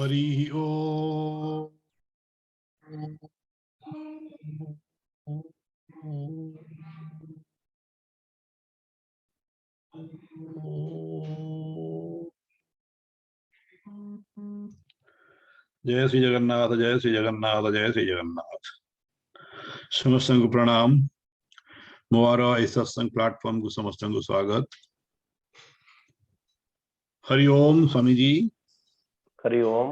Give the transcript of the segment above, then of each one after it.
हरि ओम। जय श्री जगन्नाथ, जय श्री जगन्नाथ, जय श्री जगन्नाथ। समस्त को प्रणाम। मोरा इस सत्संग प्लेटफॉर्म को समस्त को स्वागत। हरि ओम स्वामी जी। हरि ओम।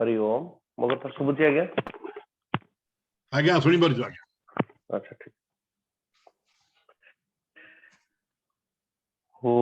हरि ओम। मगर तो सुबुची आज्ञा आज्ञा सुनी पार्छु आज्ञा। अच्छा ठीक। हो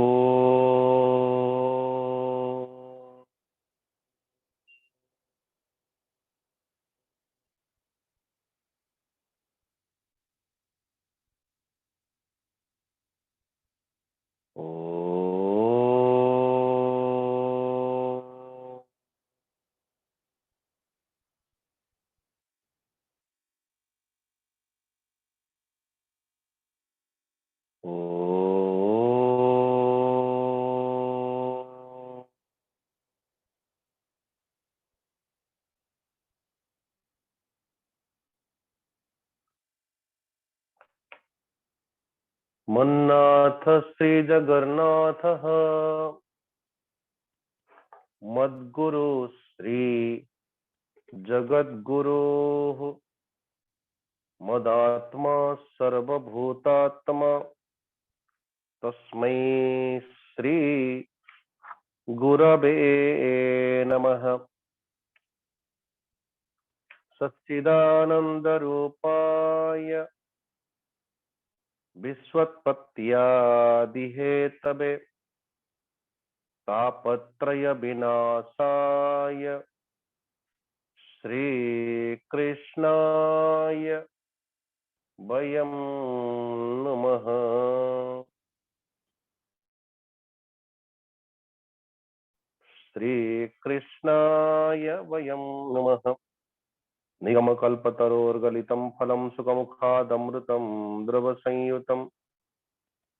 मन्नाथ श्री जगन्नाथ मद्गुरु श्री जगद्गुरु मदात्मा सर्वभूतात्मा तस्मै श्री गुरवे नमः। सच्चिदानंद रूपाय विश्वोत्पत्त्यादिहेतवे तापत्रय विनाशाय श्रीकृष्णाय वयं नमः। श्रीकृष्णाय वयं नमः। निगमकल्पतरोर्गलितं फलं सुखमुखादमृतं द्रवसंयुतं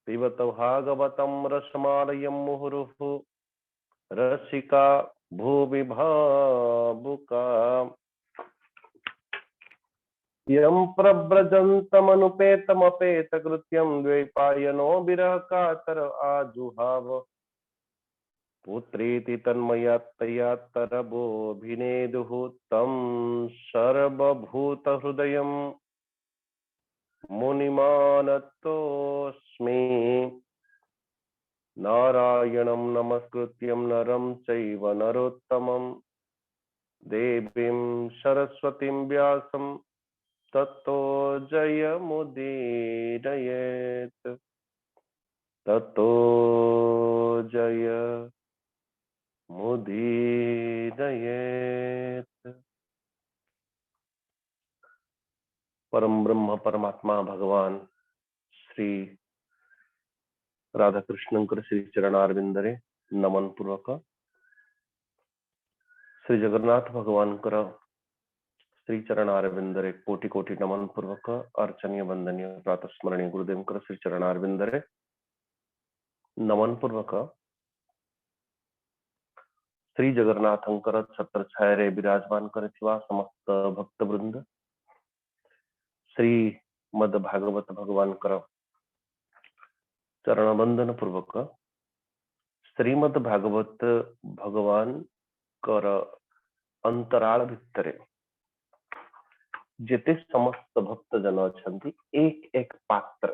पिबत भागवतं रसमालयं मुहुरुः रसिका भुवि भावुका। यं प्रव्रजन्तमनुपेतमपेतकृत्यं द्वैपायनो विरह कातर आजुहाव पुत्रेति तन्मयतया तरबोभिनेदुः तं सर्वभूतहृदयं मुनिमानतोऽस्मि। नारायणं नमस्कृत्यं नरं चैव नरोत्तमं देवीं सरस्वतीं व्यासं ततो जयमुदीरयेत्। ततो जयमुदीरयेत्। परम ब्रह्म परमात्मा भगवान श्री राधा कृष्णंकर श्री चरणारविंदरे नमन पूर्वक श्री जगन्नाथ भगवान कर श्री चरणारविंदरे कोटि कोटि नमन पूर्वक अर्चनीय वंदनीय प्रातः स्मरणीय गुरुदेव कर श्री चरणारविंदरे नमन पूर्वक श्री जगन्नाथंकर छत्र छाया विराजमान करिथिवा समस्त भक्त वृंद श्री मद भागवत भगवान कर चरण बंदन पूर्वक श्रीमद भागवत भगवान कर अंतराल भितरे जेते समस्त भक्त जन अछंती एक एक पात्र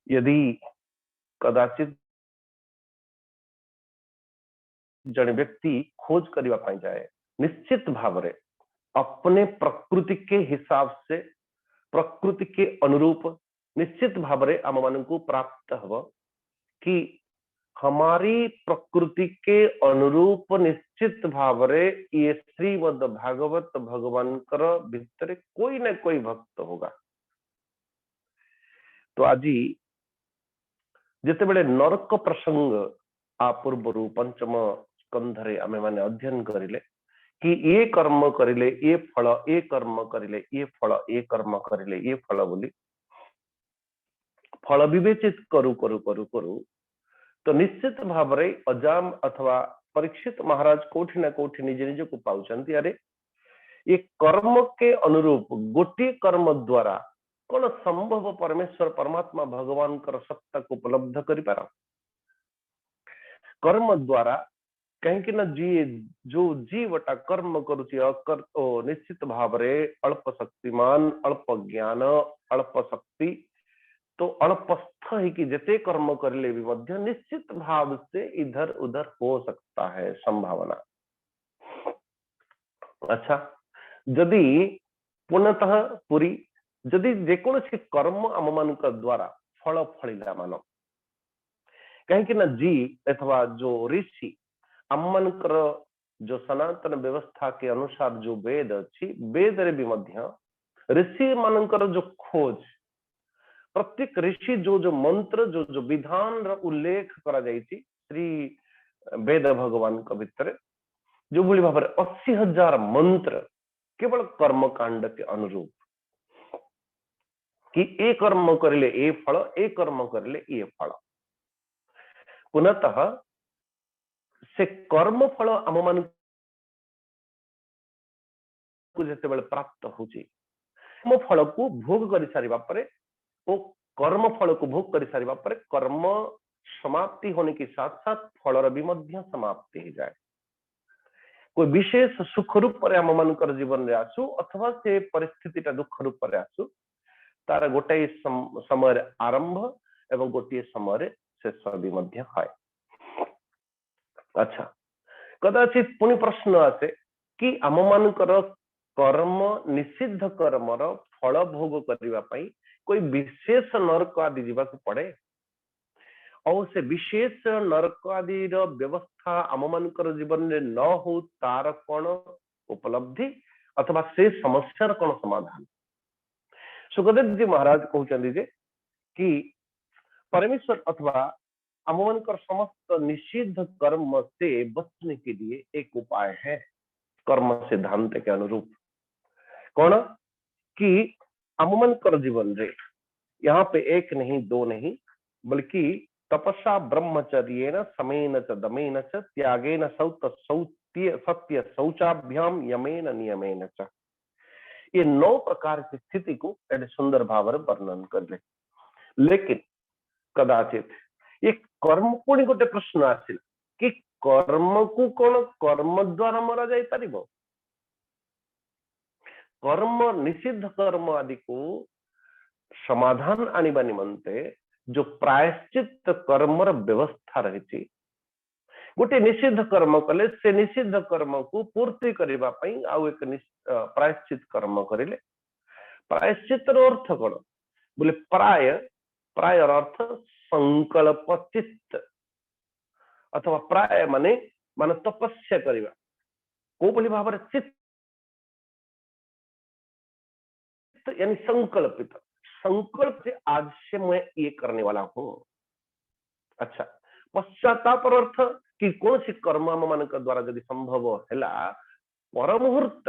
यदि कदाचित जन व्यक्ति खोज करने पाई जाए निश्चित भाव रे अपने प्रकृति के हिसाब से प्रकृति के अनुरूप निश्चित भाव रे आम मान को प्राप्त हब कि हमारी प्रकृति के अनुरूप निश्चित भाव रे ये श्रीमद भागवत भगवान कर भीतर कोई न कोई भक्त होगा। तो आज जिते बड़े नरक प्रसंग आ पूर्व पंचम स्कंधरे आमे माने अध्ययन करिले कि ये कर्म करिले ये फल, ये कर्म करिले ये फल, ये कर्म करिले ये फल बोली फल विवेचित करू करू करू करू तो निश्चित भाव रे अजाम अथवा परीक्षित महाराज कोठी ना कोठी निज निज को पाउचंती अरे ये कर्म के अनुरूप गोटी कर्म द्वारा कौन संभव परमेश्वर परमात्मा भगवान कर सत्ता को उपलब्ध करि पार कर्म द्वारा कहीं ना जी जो जीवटा कर्म करुची निश्चित भाव रे अल्प शक्तिमान अल्प ज्ञान अल्प शक्ति तो अल्पस्थ ही कि जते कर्म करले भी मध्य निश्चित भाव से इधर उधर हो सकता है संभावना। अच्छा जदि पुनतः पुरी जदि जेकोसी कर्म आम मान द्वारा फल फलिला मान कहीं ना जी अथवा जो ऋषि आम मानकर जो सनातन व्यवस्था के अनुसार जो वेद अच्छी वेद रे भी मध्य ऋषि मानकर जो खोज प्रत्येक ऋषि जो जो मंत्र जो जो विधान र उल्लेख करा जायछि श्री वेद भगवान का भितर जो भली भाव 80,000 मंत्र केवल कर्म कांड के अनुरूप कि ए कर्म करले ए फल ए कर्म करले ए फल पुनतः से कर्म फल आम मान जिते बड़े प्राप्त होची कर्म फल को भोग कर सारिबा परे ओ कर्म फल को भोग कर सारिबा परे कर्म समाप्ति होने के साथ साथ फलर भी मध्य समाप्ति हो जाए कोई विशेष सुख रूप रे आम मानकर जीवन रे आसु अथवा से परिस्थिति दुख रूप रे आसु तार गोटे समय आरंभ एवं गोटे समय शेष भी मध्य है। अच्छा कदाचित पुणी प्रश्न आसे कि आम मानकर कर्म निषिद्ध कर्मर फल भोग करने पाई कोई विशेष नरक आदि जावाक पड़े और से विशेष नरक आदि व्यवस्था आम मानकर जीवन में न हो तार कौन उपलब्धि अथवा से समस्या कौन समाधान। सुखदेव जी महाराज कहते जे कि परमेश्वर अथवा आम मानकर समस्त निषिद्ध कर्म से बचने के लिए एक उपाय है कर्म सिद्धांत के अनुरूप कौन कि आम मानकर जीवन रे यहाँ पे एक नहीं दो नहीं बल्कि तपस्या ब्रह्मचर्येन समेन च दमेन च त्यागेन सौत सौत्य सत्य शौचाभ्याम यमेन नियमेन च ये 9 प्रकार की स्थिति को एडे सुंदर भाव वर्णन कर ले। लेकिन कदाचित ये कर्म पुणी गोटे प्रश्न आसिल कि कर्म को कौन कर्म द्वारा मरा जाई परिबो कर्म निषिद्ध कर्म आदि को समाधान आनिबा निमंते जो प्रायश्चित कर्मर व्यवस्था रही गोटे निषिद्ध कर्म कले से निषिद्ध कर्म को पूर्ति करबा पई आउ एक प्रायश्चित कर्म करिले प्रायश्चित अर्थ कौन बोले प्राय प्राय अर्थ संकल्प चित्त अथवा प्राय माने मान तपस्या करबा को बोली भाव चित्त यानी संकल्पित संकल्प से आज से मैं ये करने वाला हूं। अच्छा पश्चाताप अर्थ कि कौन सी कर्म आम मान द्वारा यदि संभव है पर मुहूर्त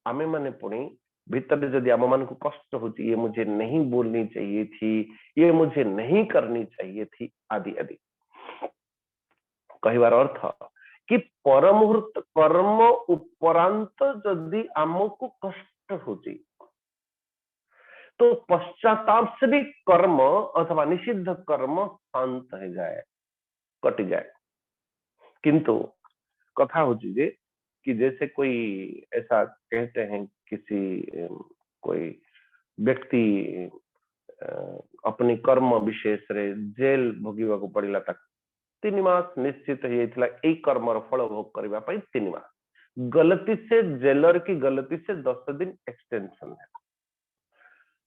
आमे माने पुणी भीतर जदि आम मान को कष्ट होती ये मुझे नहीं बोलनी चाहिए थी ये मुझे नहीं करनी चाहिए थी आदि आदि कहबार अर्थ कि पर मुहूर्त कर्म उपरांत जदि आमको कष्ट होती तो पश्चाताप से भी कर्म अथवा निषिद्ध कर्म शांत हो जाए कट जाए। किंतु कथा होती जे कि जैसे कोई ऐसा कहते हैं किसी कोई व्यक्ति अपनी कर्म विशेष रे जेल भोगिबा को पड़िला तक 3 मास निश्चित होइथिला ए कर्मर फल भोग करबा पई 3 मास गलती से जेलर की गलती से 10 दिन एक्सटेंशन है।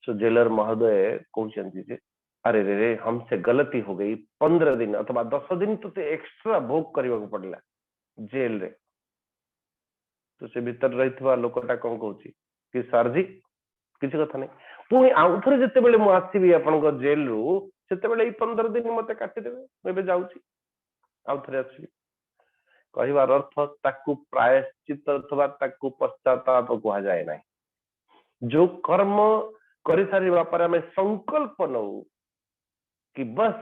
सो जेलर महोदय कहते अरे रे रे हमसे गलती हो गई 15 दिन अथवा 10 दिन तो एक्स्ट्रा भोग करने को पड़ला जेल रे तो से भीतर रही लोकटा कौन कहूँ कि सर जी किसी कथा नहीं पुणी आउ थे जिते बड़े मुझे आसबि आपण जेल रु से 15 दिन मत काटिदेवे मुझे जाऊँगी आउ थे आसबि कहबार अर्थ ताकू प्रायश्चित अथवा ताकू पश्चाताप कह जाए ना जो कर्म कर सारे संकल्प नौ कि बस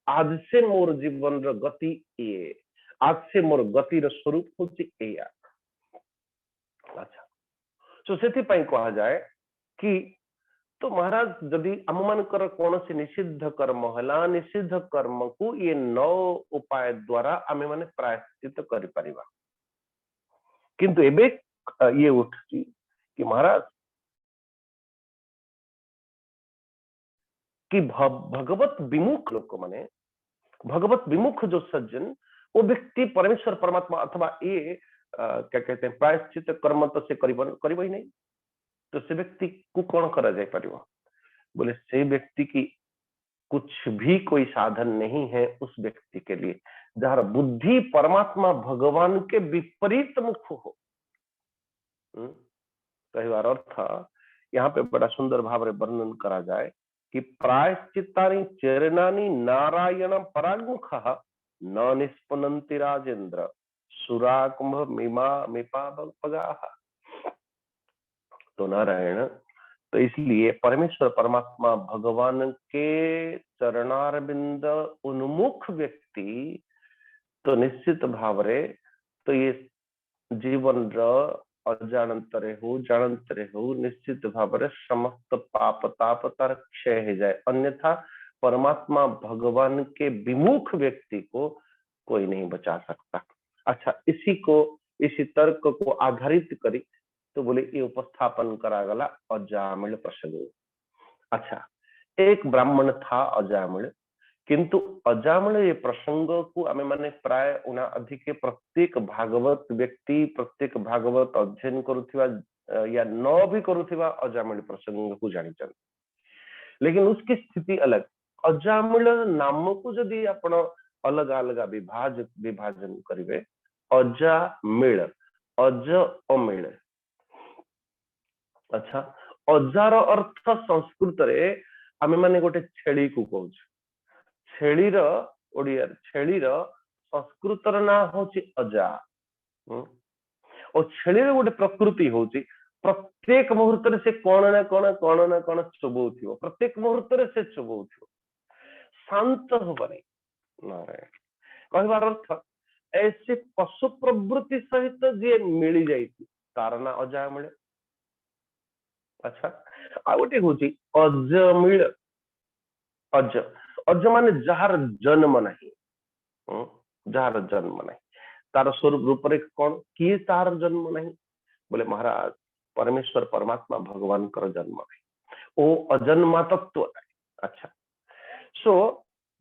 आज से मोर जीवन रो गति ये, आज से मोर गति रो स्वरूप होची एया। अच्छा, तो सेथि पई कहा जाए कि तो महाराज जदि आम मानकर कौन से निषिद्ध कर्म हला, निषिद्ध कर्म को ये 9 उपाय द्वारा आमे माने प्रायश्चित करि परिबा। किंतु एबे ये उठी कि महाराज कि भगवत विमुख लोक माने, भगवत विमुख जो सज्जन, वो व्यक्ति परमेश्वर परमात्मा अथवा ये क्या कहते हैं प्रायश्चित कर्म तो से करिब ही नहीं। तो से व्यक्ति को कौन करा जाए परिबा? बोले से व्यक्ति की कुछ भी कोई साधन नहीं है उस व्यक्ति के लिए जहां बुद्धि परमात्मा भगवान के विपरीत मुख हो। कई बार अर्थ यहाँ पे बड़ा सुंदर भाव में वर्णन करा जाए कि प्रायश्चित्तानि चरणानि नारायण परागमुख न निष्पन्नन्ति राजेंद्र सुराकुंभ मीमा मिपापगाः। तो नारायण, तो इसलिए परमेश्वर परमात्मा भगवान के चरणारविंद उन्मुख व्यक्ति तो निश्चित भाव रे तो ये जीवन अजानंतरे हो जानंतरे हो निश्चित भाव रे समस्त पाप ताप तर क्षय हो जाए। अन्यथा परमात्मा भगवान के विमुख व्यक्ति को कोई नहीं बचा सकता। अच्छा, इसी तर्क को आधारित करी तो बोले ये उपस्थापन करा गला अजामिल प्रसंग। अच्छा, एक ब्राह्मण था अजामिल, किंतु अजामिल ये प्रसंग को आमे माने प्राय उना अधिक प्रत्येक भागवत व्यक्ति प्रत्येक भागवत अध्ययन करुथिबा या न भी करुथिबा अजामिल प्रसंग को जानी चाहिए। लेकिन उसकी स्थिति अलग। अजामिल नाम को यदि आपण अलग अलग विभाजन करिवे, अजामिल अज अमिल। अच्छा, अजार अर्थ संस्कृत रे आमे माने गोटे छेली को कहू। छेलीर ओडिया छेलीर संस्कृत ना होची अजा। और छेलीर गोटे प्रकृति होची प्रत्येक मुहूर्त से कौन ना कौन चुबौथिबो, प्रत्येक मुहूर्त से चुबौथिबो, शांत होबनी। नारायण कहबार अर्थ ऐसे पशु प्रवृत्ति सहित जे मिली जाइती तार ना अजामिल। अच्छा, आ गोटे होची अजमिल। अज अज माने जार जन्म नहीं, जार जन्म नहीं, तार स्वरूप रूप रे कौन किए तार जन्म नहीं? बोले महाराज परमेश्वर परमात्मा भगवान कर जन्म नहीं, ओ अजन्मा तत्व है। अच्छा, सो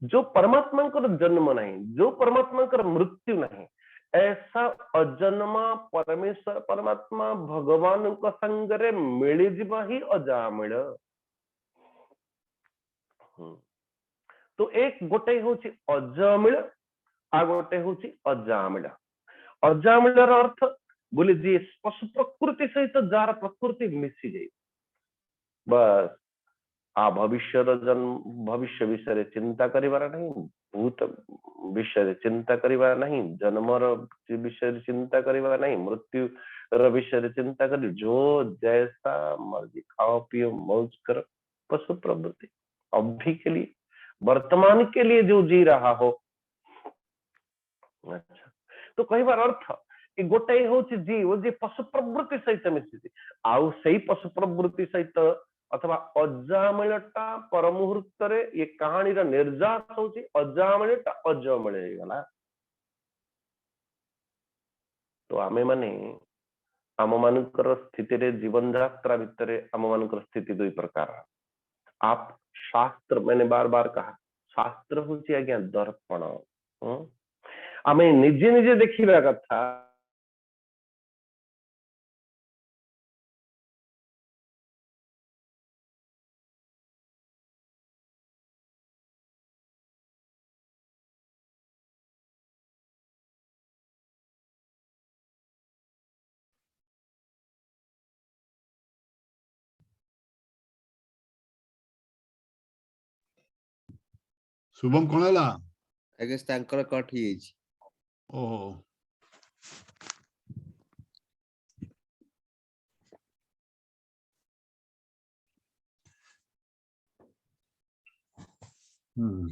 जो परमात्मा कर जन्म नहीं, जो परमात्मा कर मृत्यु नहीं, ऐसा अजन्मा परमेश्वर परमात्मा भगवान का संगरे मिली जीवा ही अजामिल। तो एक गोटे होची अजामिल, आ गोटे होची अजामिल। अजामिल अर्थ बोले जी पशु प्रकृति सहित जार प्रकृति मिसी जाए, बस आ भविष्य जन्म भविष्य विषय चिंता करिवार नहीं, भूत विषय चिंता करिवार नहीं, जन्मर विषय चिंता करिवार नहीं, मृत्यु विषय चिंता कर, जो जैसा मर्जी खाओ पियो मौज करो, पशु प्रवृत्ति अभी के लिए वर्तमान के लिए जो जी रहा हो। अच्छा, तो कई बार अर्थ गोटे होची जी वो जी पशु प्रवृत्ति सहित मिसी आउ सही पशु प्रवृत्ति सहित अथवा अजामिलटा पर मुहूर्त रे ये कहानी रा निर्जात होची अजामिलटा अजमिल हे गला। तो आमे माने आम मानकर स्थिति रे जीवन यात्रा भितर आम मानकर स्थिति दुई प्रकार। आप शास्त्र मैंने बार बार कहा शास्त्र होची आज्ञा दर्पण। आमे निजे निजे देखिबा कथा। शुभम कौन है? आगे तांकर कट ही जाइछि। ओहो, हम्म।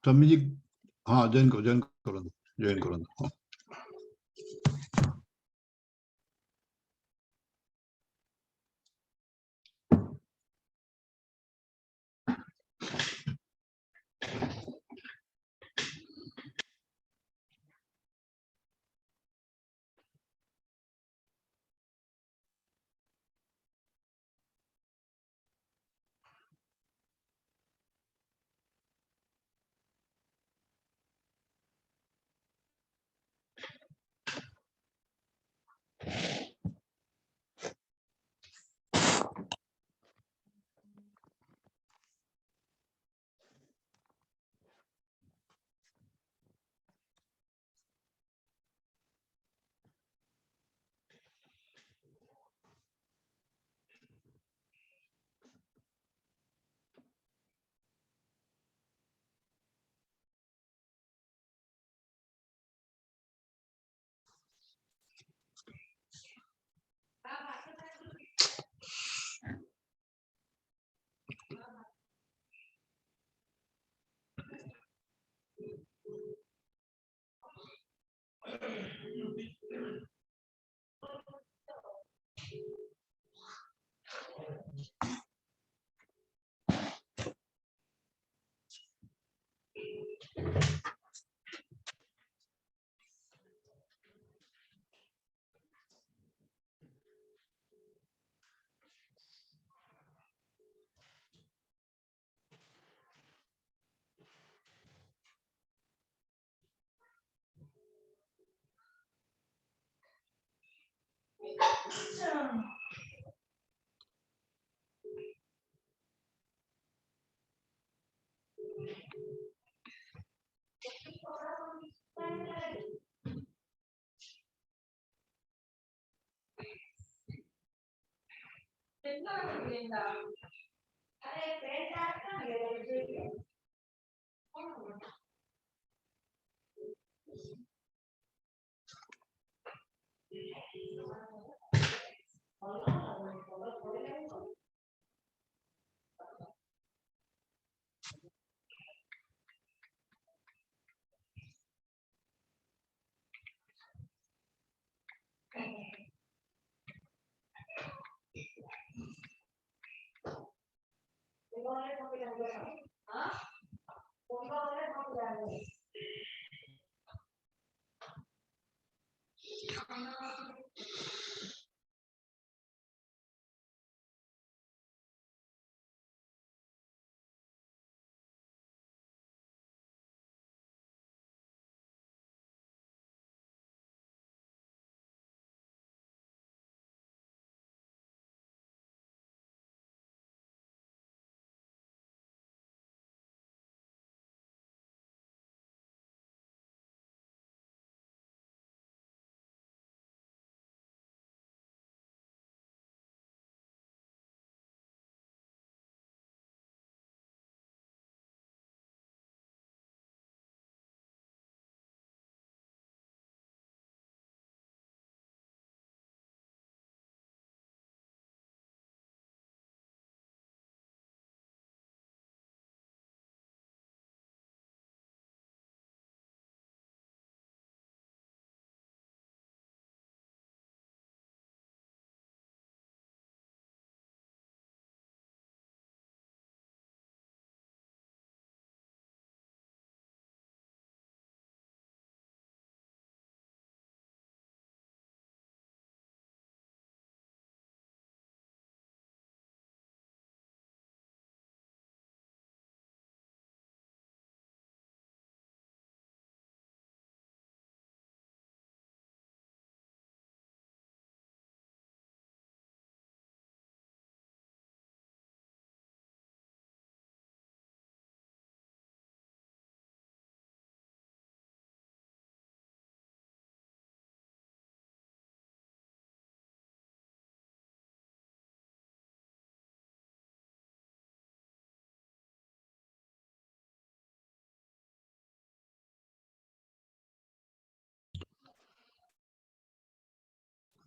स्वामी जी, हाँ जॉइन करो, जॉइन करो। हाँ।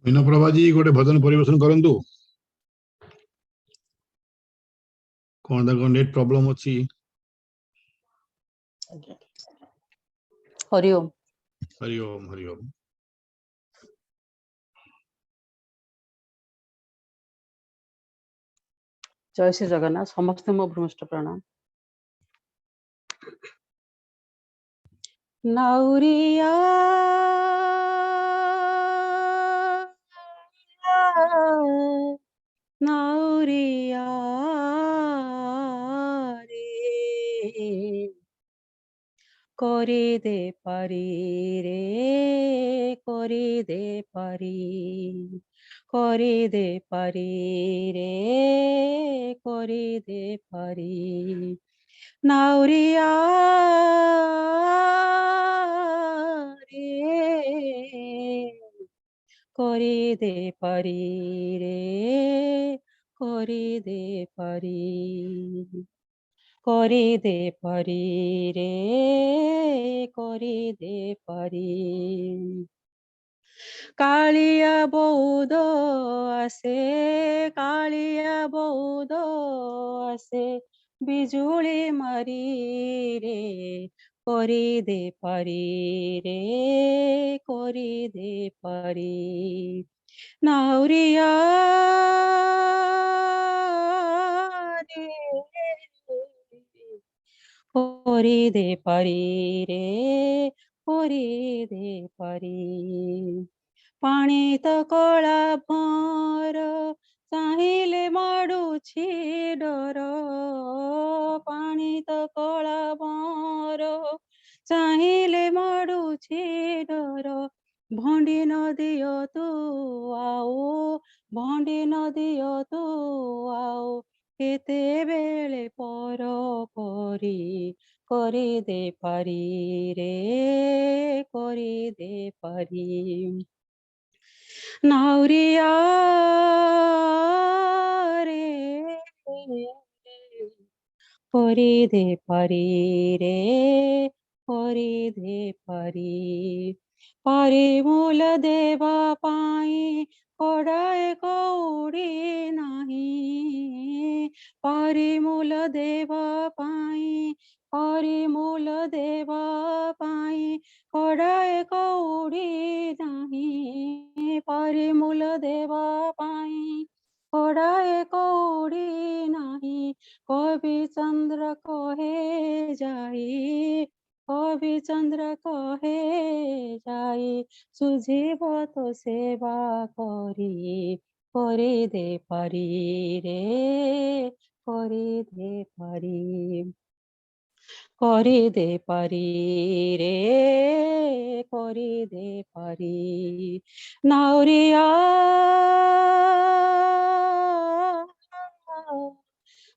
मीनप्रभा जी गोटे भजन परिवेशन करंतु कौन ताको नेट प्रॉब्लम अछि हरि ओम। हरि ओम हरि ओम। जय श्री जगन्नाथ समस्त मो भ्रमष्ट प्रणाम। नाउरिया नाउरिया रे करे दे पारी रे करे दे पारी करे दे पारी रे करे दे पारी नाउरिया रे करे दे पारी रे करे दे पारी করে দে পারি রে করে দে পারি কালিয়া বৌদ আসে কালিয়া বৌদ আসে বিজুলি মারি রে করে দে পারি রে করে দে পারি নাউরিয়া রে করে দে পারি রে করে দে পারি পাଣି ତ କଳା ଭଅଁର ଚାହିଁଲେ ମାଡୁଛି ଡର ପାଣି ତ କଳା ଭଅଁର ଚାହିଁଲେ ମାଡୁଛି ଡର ଭଣ୍ଡି ନ ଦିଅ ତୁ ଆଉ ଭଣ୍ଡି ନ ଦିଅ ତୁ ଆଉ କେତେବେଳେ ପର ପରି କରି ଦେ ପାରି ରେ କରି ଦେ ପାରି ନାଉରିଆ ରେ କରି ଦେ ପାରି ରେ କରି ଦେ ପାରି ପରିମୂଲ ଦେବା ପାଇଁ କଡ଼ାଏ କଉଡ଼ି ନାହିଁ ପରିମୂଲ ଦେବା ପାଇଁ ପରିମୂଲ ଦେବା ପାଇଁ କଡ଼ାଏ କଉଡ଼ି ନାହିଁ ପରିମୂଲ ଦେବା ପାଇଁ କଡ଼ାଏ କଉଡ଼ି ନାହିଁ কবি চন্দ্র কহে যাই কবি চন্দ্র কহে যাই সুঝিব তো সেবা করি করে দে পারি রে করে দে পারি করে দে পারি রে করে দে পারি নাউরিয়া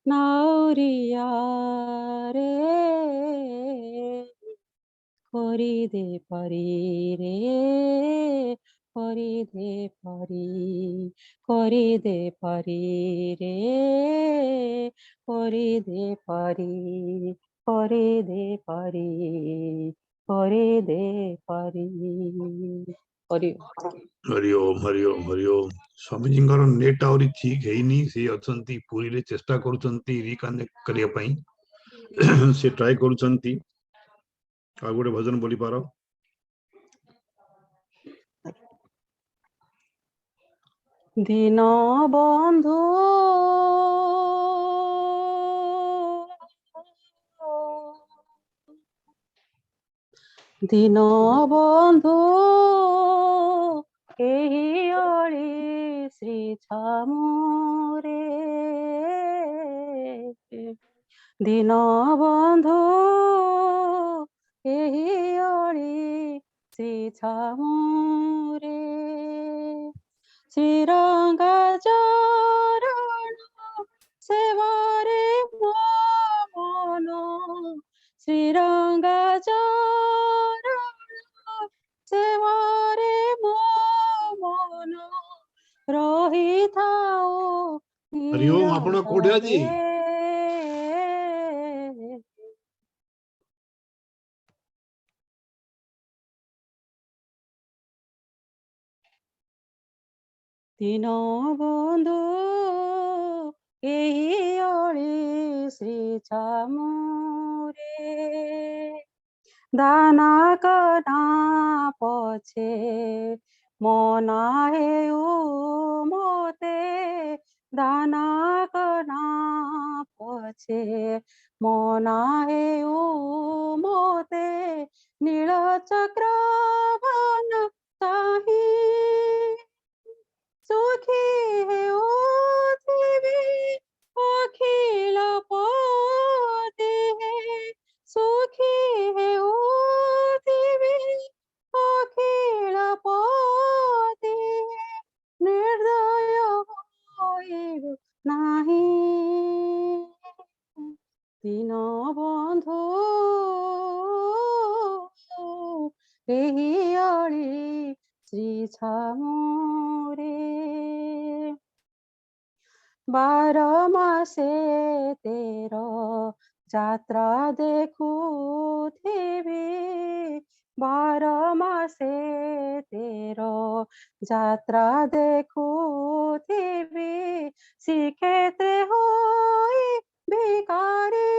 নাউরিয়া রে করে দে পারি রে করে দে পারি করে দে পারি রে করে দে পারি করে দে পারি করে দে পারি हरि हरि ओम हरि ओम हरि ओम। स्वामी जी नेट आउरी ठीक है नहीं से अछंती पूरी रे चेष्टा करूछंती रिकनेक्ट करिया पई से ट्राई करूछंती आ गोटे भजन बोली पारो दीन बंधु दीन बंधु एही अली श्री छामुरे दीन बंधु एही अली श्री छामुरे श्रीरंगा चरण सेवारे मो मन श्रीरंगा चरण सेवारे मो मन रही थाओ हरि ओम आपण कोठे आजी दीन बंधु एही ओळी श्री छामुरे दाना कना पछे मना हेउ मोते दाना कना पछे मना हेउ मोते नील चक्र वन ताही सुखी हेउ थिबी अखिल पदे सुखी हेउ थिबी अखिल पदे निर्दय होइबु नाही दीन बंधु एही अळी श्री छामुरे 12 मासे तेर ଯାତ୍ରା ଦେଖୁଥିବି 12 ମାସେ ତେର ଯାତ୍ରା ଦେଖୁଥିବି ଶ୍ରୀକ୍ଷେତ୍ରେ ହୋଇ ଭିକାରୀ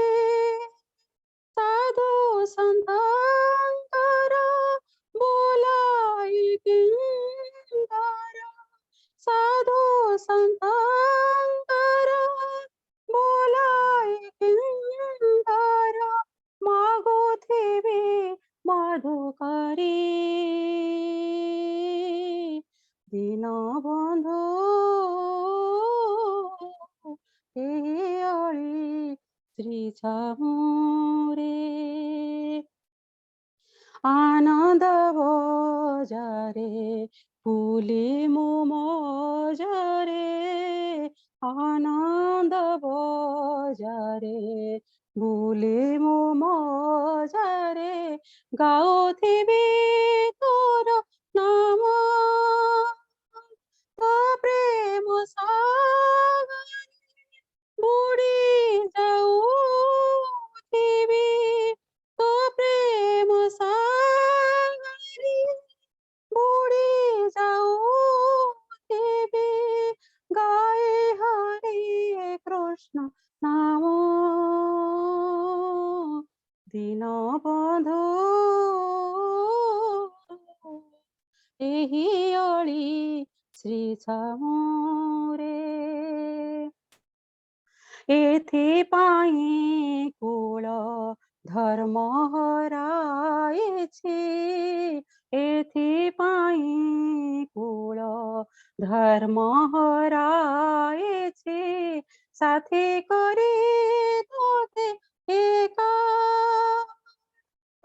ସାଧୁ ସନ୍ଥଙ୍କର ବୋଲାଇ କିଙ୍କର ସାଧୁ ସନ୍ଥଙ୍କର ବୋଲାଇ କିଙ୍କର ମାଗୁଥିବି ମଧୁକରୀ ଦୀନ ବନ୍ଧୁ ଏହି ଅଳି ଶ୍ରୀ ଛାମୁରେ आनंद बजारे फूली मोजरे आनंद बजारे भूली मोजरे गाउथिबी तोर नाम तो प्रेम सागरे बुड़ी जाऊथिबी तो प्रेम सागरी बुड़ी जाऊथिबी गाए हरे कृष्ण नाम दीन बंधु एही अळी श्री छामुरे एथिपाई कूल धर्म हराइछि एथिपाई कूल धर्म हराइछि साथी करी तोते एका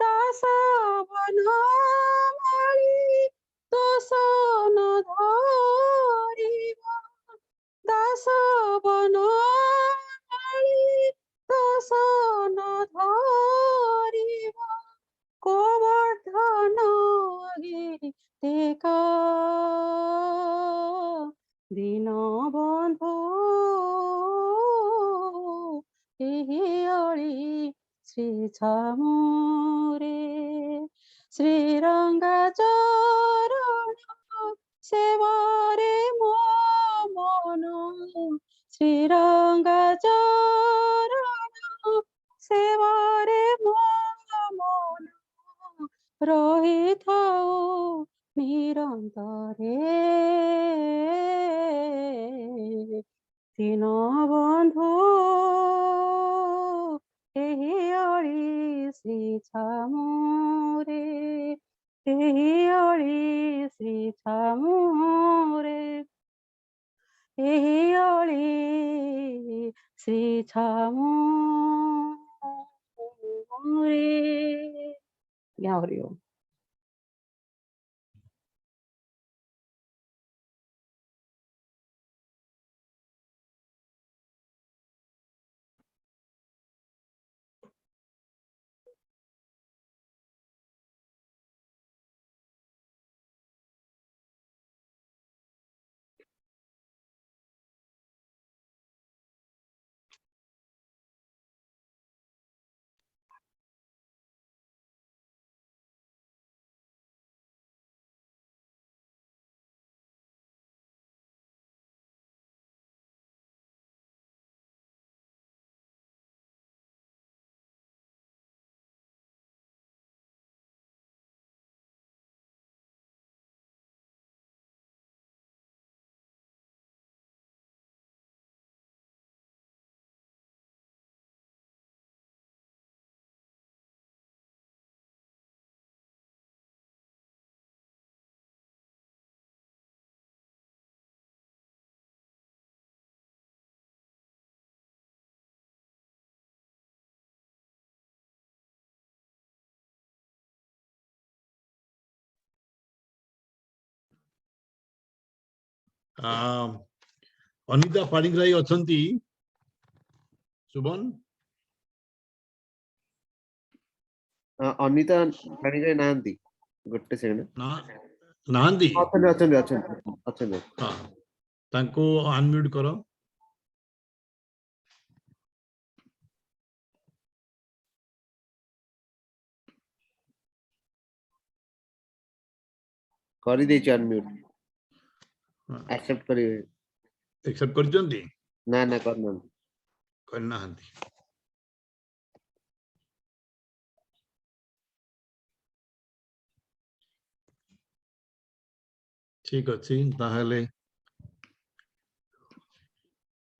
दास बनमाली दोष न धरिबा दास बनमाली दोष न धरिबा गोवर्धन गिरि टेका दीन बंधु एही अळी श्री छामुरे श्रीरंगा चरण सेवारे मो मन श्रीरंगा चरण सेवारे मो मन ରହିଥାଉ ନିରନ୍ତରେ ଦୀନ ବନ୍ଧୁ ଏହି ଅଳି ଶ୍ରୀ ଛାମୁରେ ଏହି ଅଳି ଶ୍ରୀ ଛାମୁରେ ଏହି ଅଳି ଶ୍ରୀ ଛାମୁରେ या हरिओम अनिता पाणिग्राही अछंती शुभन अनिता पाणिग्राही नांदी गोटे सेकंड ना नांदी अछन अछन अछन अछन हाँ तांको अनम्यूट करो करि देछि अनम्यूट हाँ, एक्सेप्ट करिवे एक्सेप्ट करजंती ना ना करना करना हंती ठीक अच्छी ताहले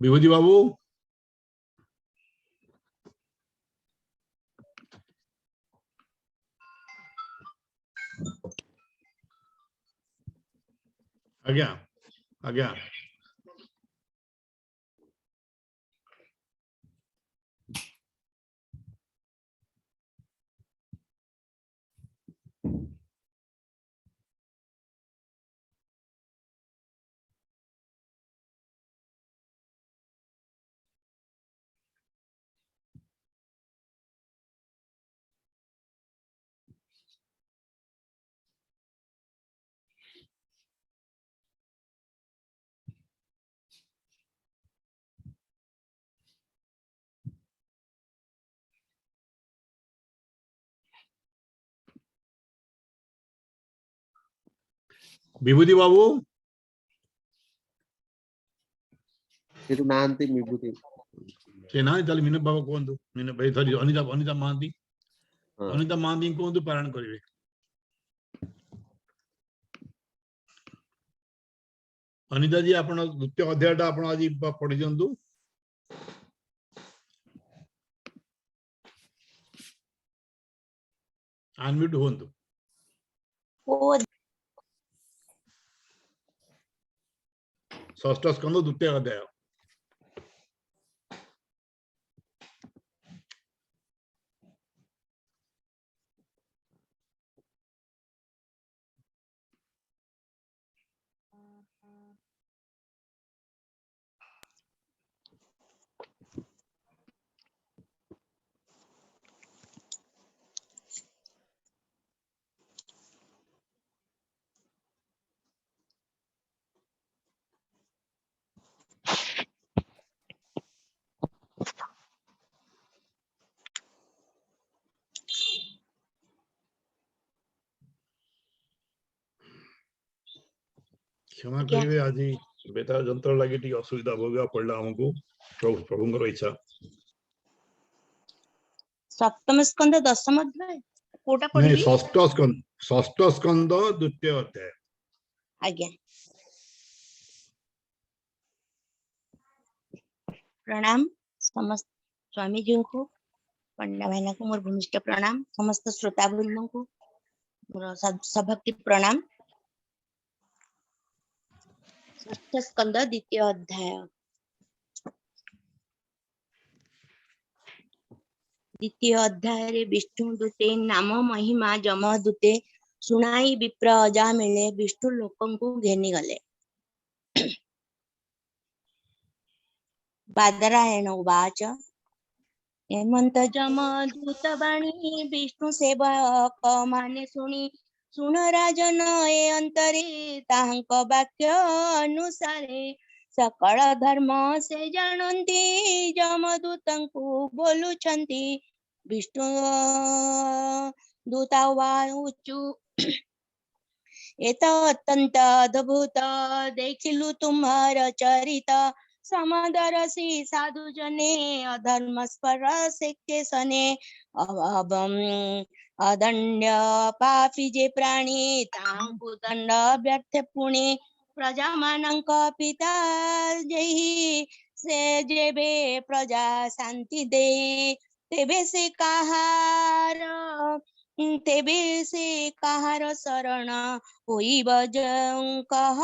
विभूति बाबू आज्ञा आज्ञा विभूति बाबू से नांती विभूति से ना ताले मिन बाबू कोंदु मिन भाई सॉरी अनिता अनिता महांती हाँ अनिता महांती कोंदु पारण करिवे अनिता जी आपण द्वितीय अध्यायटा आपण आज पढ़ी दियंतु अनम्यूट होंतु षष्ठ स्कंद द्वितीय अध्याय क्षमा करिवे आज बेतार जंत्र लगी टी असुविधा भोगा पड़ला हमको प्रभु प्रभुंकर इच्छा सप्तम स्कंद दशम अध्याय कोटा नहीं पढ़िबी षष्ठ स्कंद द्वितीय अध्याय आज्ञा प्रणाम समस्त स्वामी जी को पंडा भाईना को मोर भूमिष्ठ प्रणाम समस्त श्रोता बृंद को मोर सभक्ति प्रणाम षष्ठ स्कंद द्वितीय अध्याय द्वितीय अध्याय रे विष्णु दूते नाम महिमा जमदूते सुनाई विप्र अजा मिले विष्णु लोकं को घेनी गले बादरायण उवाच हेमंत जमदूत वाणी विष्णु सेवक माने सुनी सुन राजन ए अंतरे तांक वाक्य अनुसारे सकल धर्म से जानती जमदूतंकु बोलुछंती विष्णु दूता वाचु एत अत्यंत अद्भुत देखिलु तुम्हार चरित समदरसी साधु जने अधर्म स्पर्श के सने अदंड पापी जे प्राणी तांकु दंड व्यर्थ पुणे प्रजा मानक पिता जही से जेबे प्रजा शांति दे तेबे से कहार शरण होइब कह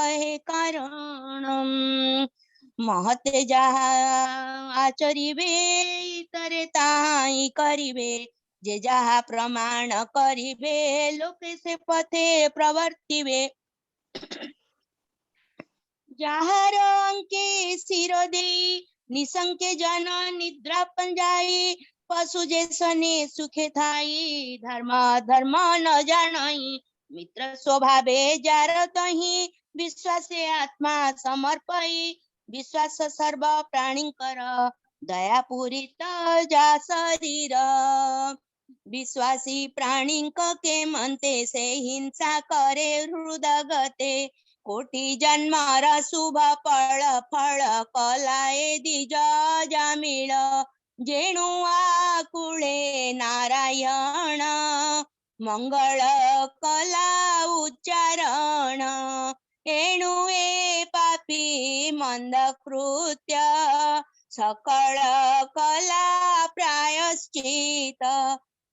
हे कारण महते जहा आचरिबे इतरे ताई करिबे जे जहा प्रमाण करिबे लोके से पथे प्रवर्तिबे ଯାହାର ଅଙ୍କେ ଶିର ଦେଇ ନିଶଙ୍କେ ଜନ ନିଦ୍ରା ପଞ୍ଜାଇ ପଶୁ ଯେ ସନେ ସୁଖେ ଥାଇ ଧର୍ମ ଧର୍ମ ନ ଜାଣଇ ମିତ୍ର ସ୍ୱଭାବେ ଯାର ତହିଁ ବିଶ୍ୱାସେ ଆତ୍ମା ସମର୍ପଇ ବିଶ୍ୱାସ ସର୍ବ ପ୍ରାଣୀଙ୍କର ଦୟା ପୂରିତ ଯା ଶରୀର ବିଶ୍ୱାସୀ ପ୍ରାଣୀଙ୍କ କେମନ୍ତେ ସେ ହିଂସା କରେ ହୃଦଗତେ କୋଟି ଜନ୍ମର ଶୁଭ ଫଳ ଫଳ କଲାଏ ଦିଜ ଜାମିଳ ଯେଣୁ ଆକୁଳେ ନାରାୟଣ ମଙ୍ଗଳ କଲା ଉଚ୍ଚାରଣ ଏଣୁ ଏ ପାପୀ ମନ୍ଦ କୃତ୍ୟ ସକଳ କଲା ପ୍ରାୟଶ୍ଚିତ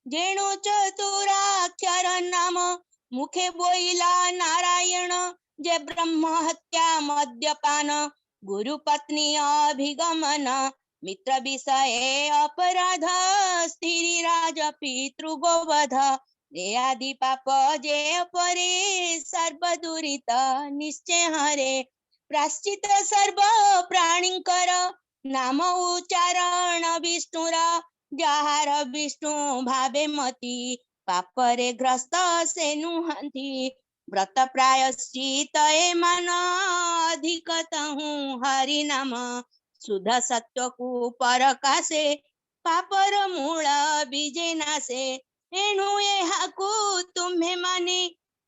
ଯେଣୁ ଚତୁରାକ୍ଷର ନାମ ମୁଖେ ବୋଇଲା ନାରାୟଣ ଯେ ବ୍ରହ୍ମ ହତ୍ୟା ମଦ୍ୟପାନ ଗୁରୁ ପତ୍ନୀ ଅଭିଗମନ ମିତ୍ର ବିଷये ଅପରାଧ ସ୍ତ୍ରୀ ରାଜ ପିତୃ ଗୋବଧ ଏ ଆଦି ପାପ ଯେ ପରେ ସର୍ବ ଦୁରିତ ନିଶ୍ଚୟରେ ପ୍ରାଶ୍ଚିତ ସର୍ବ ପ୍ରାଣୀଙ୍କର ନାମ ଉଚ୍ଚାରଣ ବିଷ୍ଣୁର ଯାହାର ବିଷ୍ଣୁ ଭାବେ ମତି ପାପରେ ଗ୍ରସ୍ତ ସେ ନୁହନ୍ତି ବ୍ରତ ପ୍ରାୟଶ୍ଚିତ ଏମାନ ଅଧିକ ତହୁଁ ହରି ନାମ ସୁଧ ସତ୍ୱକୁ ପରକାଶେ ପାପର ମୂଳ ବିଜେ ନାଶେ ଏଣୁ ଏହାକୁ ତୁମ୍ଭେ ମାନେ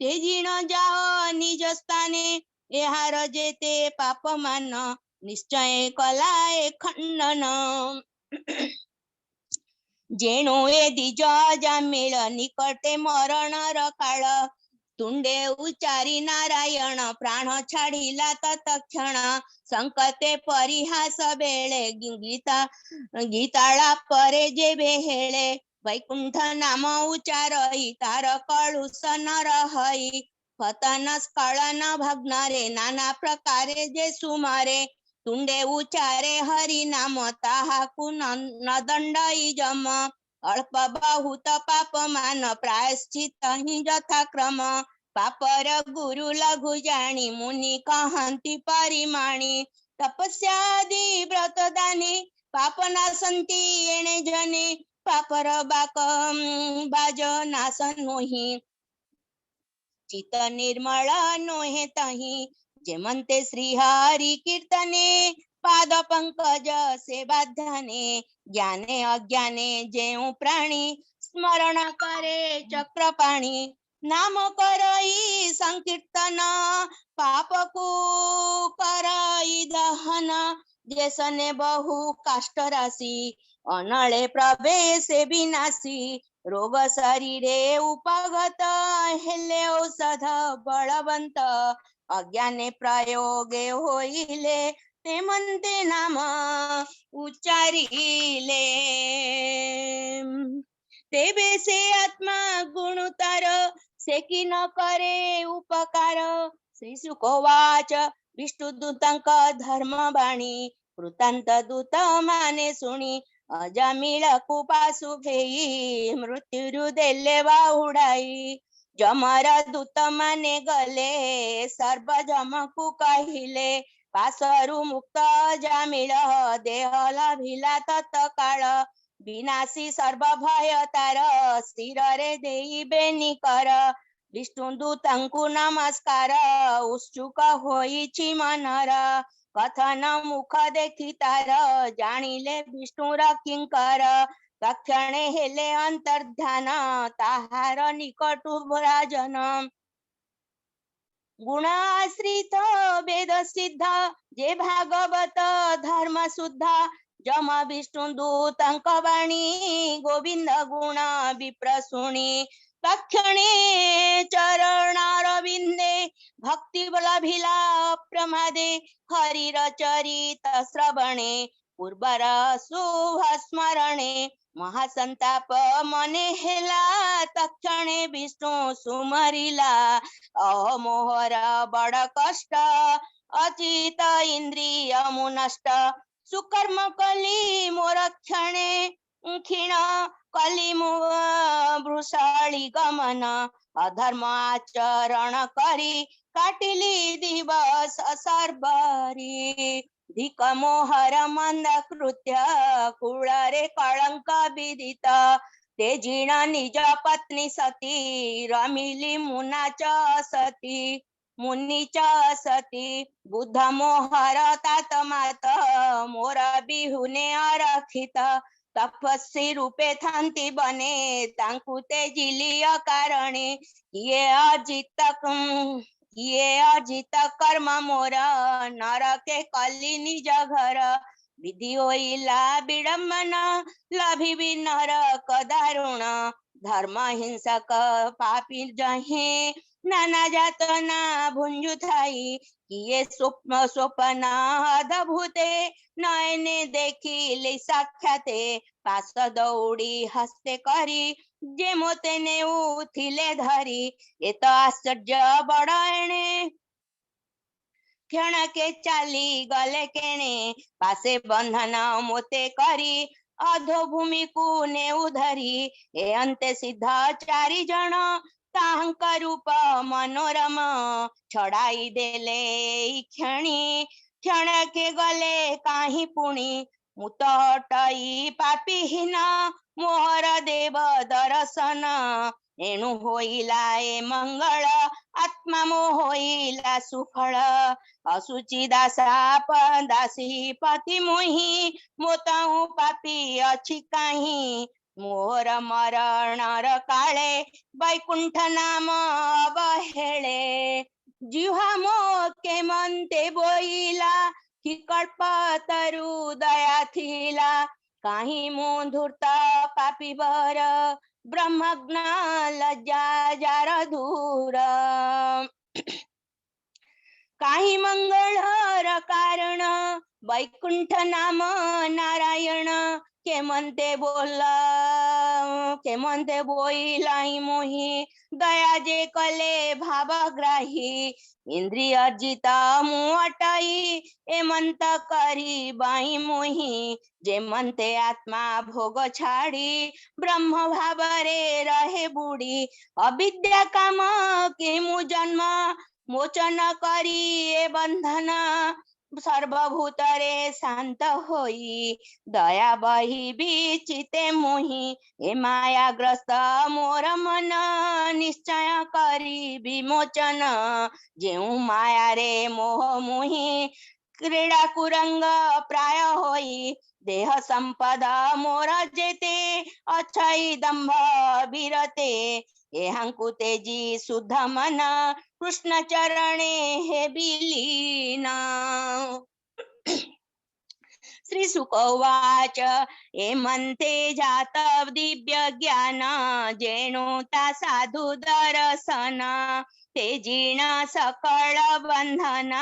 ତେଜିଣ ଯାଅ ନିଜ ସ୍ଥାନେ ଏହାର ଯେତେ ପାପ ମାନ ନିଶ୍ଚୟ କଲା ଏ ଖଣ୍ଡନ ଯେଣୁ ଏ ଦିଜ ଜାମିଳ ନିକଟେ ମରଣର କାଳ ତୁଣ୍ଡେ ଉଚାରି ନାରାୟଣ ପ୍ରାଣ ଛାଡ଼ିଲା ତତ୍କ୍ଷଣ ସଂକତେ ପରିହାସ ବେଳେ ଗୀତାଳା ପରେ ଯେବେ ହେଳେ ବୈକୁଣ୍ଠ ନାମ ଉଚାରଇ ତାର କଳୁଷ ନ ରହଇ ପତନ ସ୍ଖଳନ ଭଗ୍ନରେ ନାନା ପ୍ରକାରେ ଯେ ସୁମରେ ତୁଣ୍ଡେ ଉଚାରେ ହରି ନାମ ତାହାକୁ ନ ଦଣ୍ଡଇ ଯମ ଅଳ୍ପ ବହୁତ ପାପ ମାନ ପ୍ରାୟଶ୍ଚିତ ହିଁ ଯଥାକ୍ରମ ପାପର ଗୁରୁ ଲଘୁ ଜାଣି ମୁନି କହନ୍ତି ପରିମାଣି ତପସ୍ୟାଦି ବ୍ରତ ଦାନେ ପାପ ନାଶନ୍ତି ଏଣେ ଜନେ ପାପର ବାଜ ନାଶ ନୁହିଁ ଚିତ ନିର୍ମଳ ନୁହେଁ ତହିଁ ଯେମନ୍ତେ ଶ୍ରୀ ହରି କୀର୍ତ୍ତନେ ପାଦ ପଙ୍କଜ ସେବା ଧ୍ୟାନେ ଜ୍ଞାନେ ଅଜ୍ଞାନେ ଯେଉଁ ପ୍ରାଣୀ ସ୍ମରଣ କରେ ଚକ୍ରପାଣି ନାମ କରଇ ସଂକୀର୍ତ୍ତନ ପାପକୁ କରଇ ଦହନ ଯେସନେ ବହୁ କାଷ୍ଟ ରାଶି ଅନଳେ ପ୍ରବେଶେ ବିନାଶୀ ରୋଗ ଶରୀରେ ଉପଗତ ହେଲେ ଔଷଧ ବଳବନ୍ତ ଅଜ୍ଞାନେ ପ୍ରୟୋগে ହୋଇଲେ ତେମନ୍ତେ ନାମ ଉଚ୍ଚାରିଲେ ତେବେ ସେ ଆତ୍ମା ଗୁଣୁତାର ସେ କି ନ କରେ ଉପକାର ଶ୍ରୀ ଶୁକବାଚ ବିଷ୍ଣୁ ଦୂତଙ୍କ ଧର୍ମ ବାଣୀ ବୃତ୍ତାନ୍ତ ଦୂତ ମାନେ ଶୁଣି ଅଜାମିଳକୁ ପାଶୁଭେଇ ମୃତ୍ୟୁରୁ ଦେଲେ ବାହୁଡାଇ ଯମର ଦୂତ ମାନେ ଗଲେ ସର୍ବ ଯମକୁ କହିଲେ ପାଶରୁ ମୁକ୍ତ ଅଜାମିଳ ଦେହ ଲଭିଲା ତତ୍କାଳ ବିନାଶୀ ସର୍ବ ଭୟ ତାର ସ୍ଥିରରେ ଦେଇବେ ନିକର ବିଷ୍ଣୁ ଦୂତଙ୍କୁ ନମସ୍କାର ଉତ୍ସୁକ ହୋଇଛି ମନର କଥନ ମୁଖ ଦେଖି ତାର ଜାଣିଲେ ବିଷ୍ଣୁର କିଙ୍କର ତକ୍ଷଣେ ହେଲେ ଅନ୍ତର୍ଧାନ ତାହାର ନିକଟୁ ଭରାଜନ ଗୁଣ ଆଶ୍ରିତ ବେଦ ସିଦ୍ଧ ଯେ ଭାଗବତ ଧର୍ମ ଶୁଦ୍ଧ ଯମ ବିଷ୍ଣୁ ଦୂତଙ୍କ ବାଣୀ ଗୋବିନ୍ଦ ଗୁଣ ବିପ୍ର ଶୁଣି ତକ୍ଷଣେ ଚରଣାରବିନ୍ଦେ ଭକ୍ତି ଲଭିଲା ପ୍ରମାଦେ ହରିର ଚରିତ ଶ୍ରବଣେ ପୂର୍ବର ଶୁଭ ସ୍ମରଣେ ମହାସନ୍ତାପ ମନେ ହେଲା ତକ୍ଷଣେ ବିଷ୍ଣୁ ସୁମରିଲା ଅମୋହର ବଡ କଷ୍ଟ ଅଚିତ ଇନ୍ଦ୍ରିୟ ମୁଁ ନଷ୍ଟ ସୁକର୍ମ କଲି ମୋର କ୍ଷଣେ କ୍ଷୀଣ କଲି ମୁଁ ବୃଷାଳି ଗମନ अधर्म आचरण करी काटिली दिवस सर्वरी धिक मोहर मंद कृत्य कुळरे कळंक विदित तेजीण निज पत्नी सती रमिली मुनाच्या सती मुनीच्या सती बुद्ध मोहर तात मात मोर बिहुने अरखित तपस्वी रूपे थांती बने तांकु तेजिली अकारणे किए अजित कर्म मोर नरके कली निज घर विधि होइला विडम्बन लभिबी नरक दारुण धर्म हिंसक पापी जहे नाना जातना भुंजु थाई किए स्वप्न अद्भुते नयने देखिले साक्षाते पास दौड़ी हस्ते करी जे मोते ने उथिले धरी ए तो आश्चर्य बड़ एणे क्षण के चाली गले केणे पासे बंधन मोते करी अधो भूमि को ने उधरी ए अंते सिद्ध चारि जन ताहंक रूप मनोरम छड़ाई देले क्षणी क्षण के गले काही पुणी मुत हटई पापीहीन मोहर देव दर्शन एणु होइला ए मंगल आत्मा मो होइला सुफल असुचि दासी पति मोहि मोताहु पापी अछि काही मोर मरणर काले वैकुंठ नाम अवहेळे जिह्वा मो केमंते बोइला कि कल्प तरु दया थिला काही मो धूर्त पापी बर ब्रह्मज्ञ लज्जा जार धूर काही मंगळर कारण वैकुंठ नाम नारायण केमंते बोइलाई मोही दया जे कले भावग्राही इंद्रिय अर्जित मुअटई एमंत करी बाई मोही जेमंते आत्मा भोग छाड़ी ब्रह्म भावरे रहे बुड़ी अविद्या काम केमु जन्म मोचन करी ए बंधन सर्वभूतरे शांत होई दया बही विचिते मोहि ए मायाग्रस्त मोर मन निश्चय करी विमोचन जेउ माया रे मोह मोहि क्रीड़ा कुरंग प्राय होई देह संपदा मोर जेते अछई दंभ विरते एहंकु तेजी शुद्ध मन कृष्ण चरणे हे विलीन श्री शुक उवाच एमंते जात दिव्य ज्ञान जेणुता साधु दर्शन तेजीण सकळ बंधन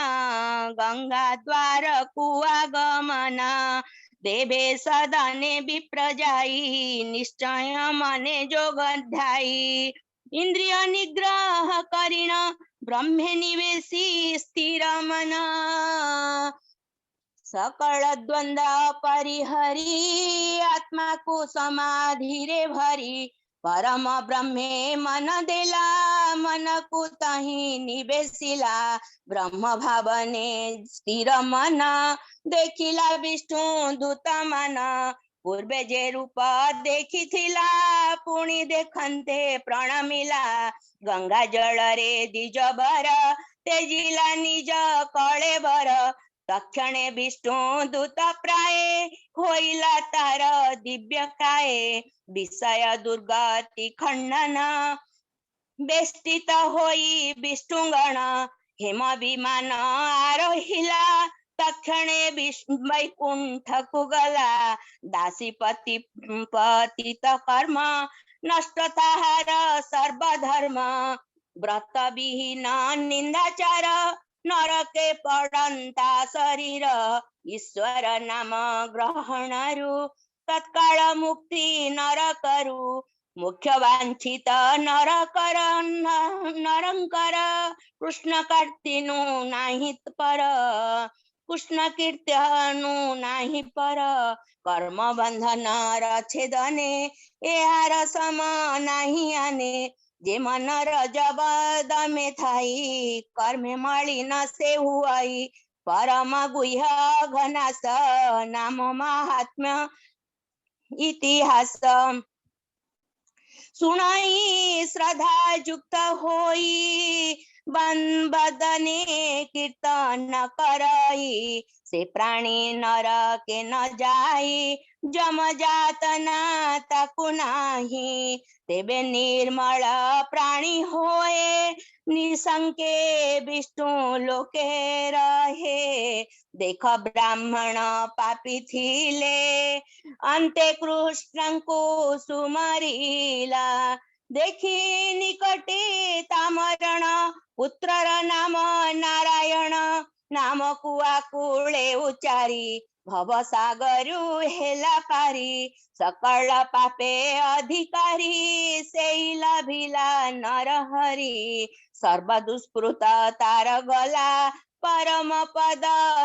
गंगा द्वार कुआगमन देवे सदने विप्रजाई निश्चय मने जोगध्यायी इंद्रिय निग्रह करिण ब्रह्मे निवेशी स्थिर मन सकल द्वंद्व परिहरी आत्मा को समाधि रे भरी परम ब्रह्मे मन देला मन को तही निवेशिला ब्रह्म भावने स्थिर मन देखिला विष्णु दूत मन पूर्वे जे रूप देखी थिला पुणी देखन्ते प्रणमिला गंगा जल रे दिज भर तेजिला निज कळे भर तक्षणे विष्णु दूत प्राय होइला तार दिव्य काय विषय दुर्गति खंडन बेष्टित होई विष्णुगण हेम विमान आरोहिला तक्षणे वैकुंठ को गला दासी पति पतित कर्म नष्ट ताहार सर्वधर्म व्रत विहीन निंदाचार नरके पड़ंता शरीर ईश्वर नाम ग्रहणरु तत्काल मुक्ति नरकरु मुख्य वांछित नरंकर कृष्ण कीर्तिनु नाही पर कृष्ण कीर्तनु नाही पर कर्म बंधन रछेदने एहार सम नाही आने जे मन रजबद में थाई कर्मे मळी न से हुआई परम गुह्य घनास नाम महात्म्य इतिहास सुनाई श्रद्धा युक्त होई बन बदने कीर्तन करई से प्राणी नर के न जाई जम जातना ताकु नाही तेबे निर्मल प्राणी होए निसंके विष्णु लोके रहे देख ब्राह्मण पापी थिले अंते कृष्ण को सुमरिला देखी निकटे तामरण पुत्रर नाम नारायण नाम कुआकुले उच्चारी भव सागरु हेला पारी सकल पापे अधिकारी सेई लाभिला नरहरि सर्व दुष्कृत तार गला परम पद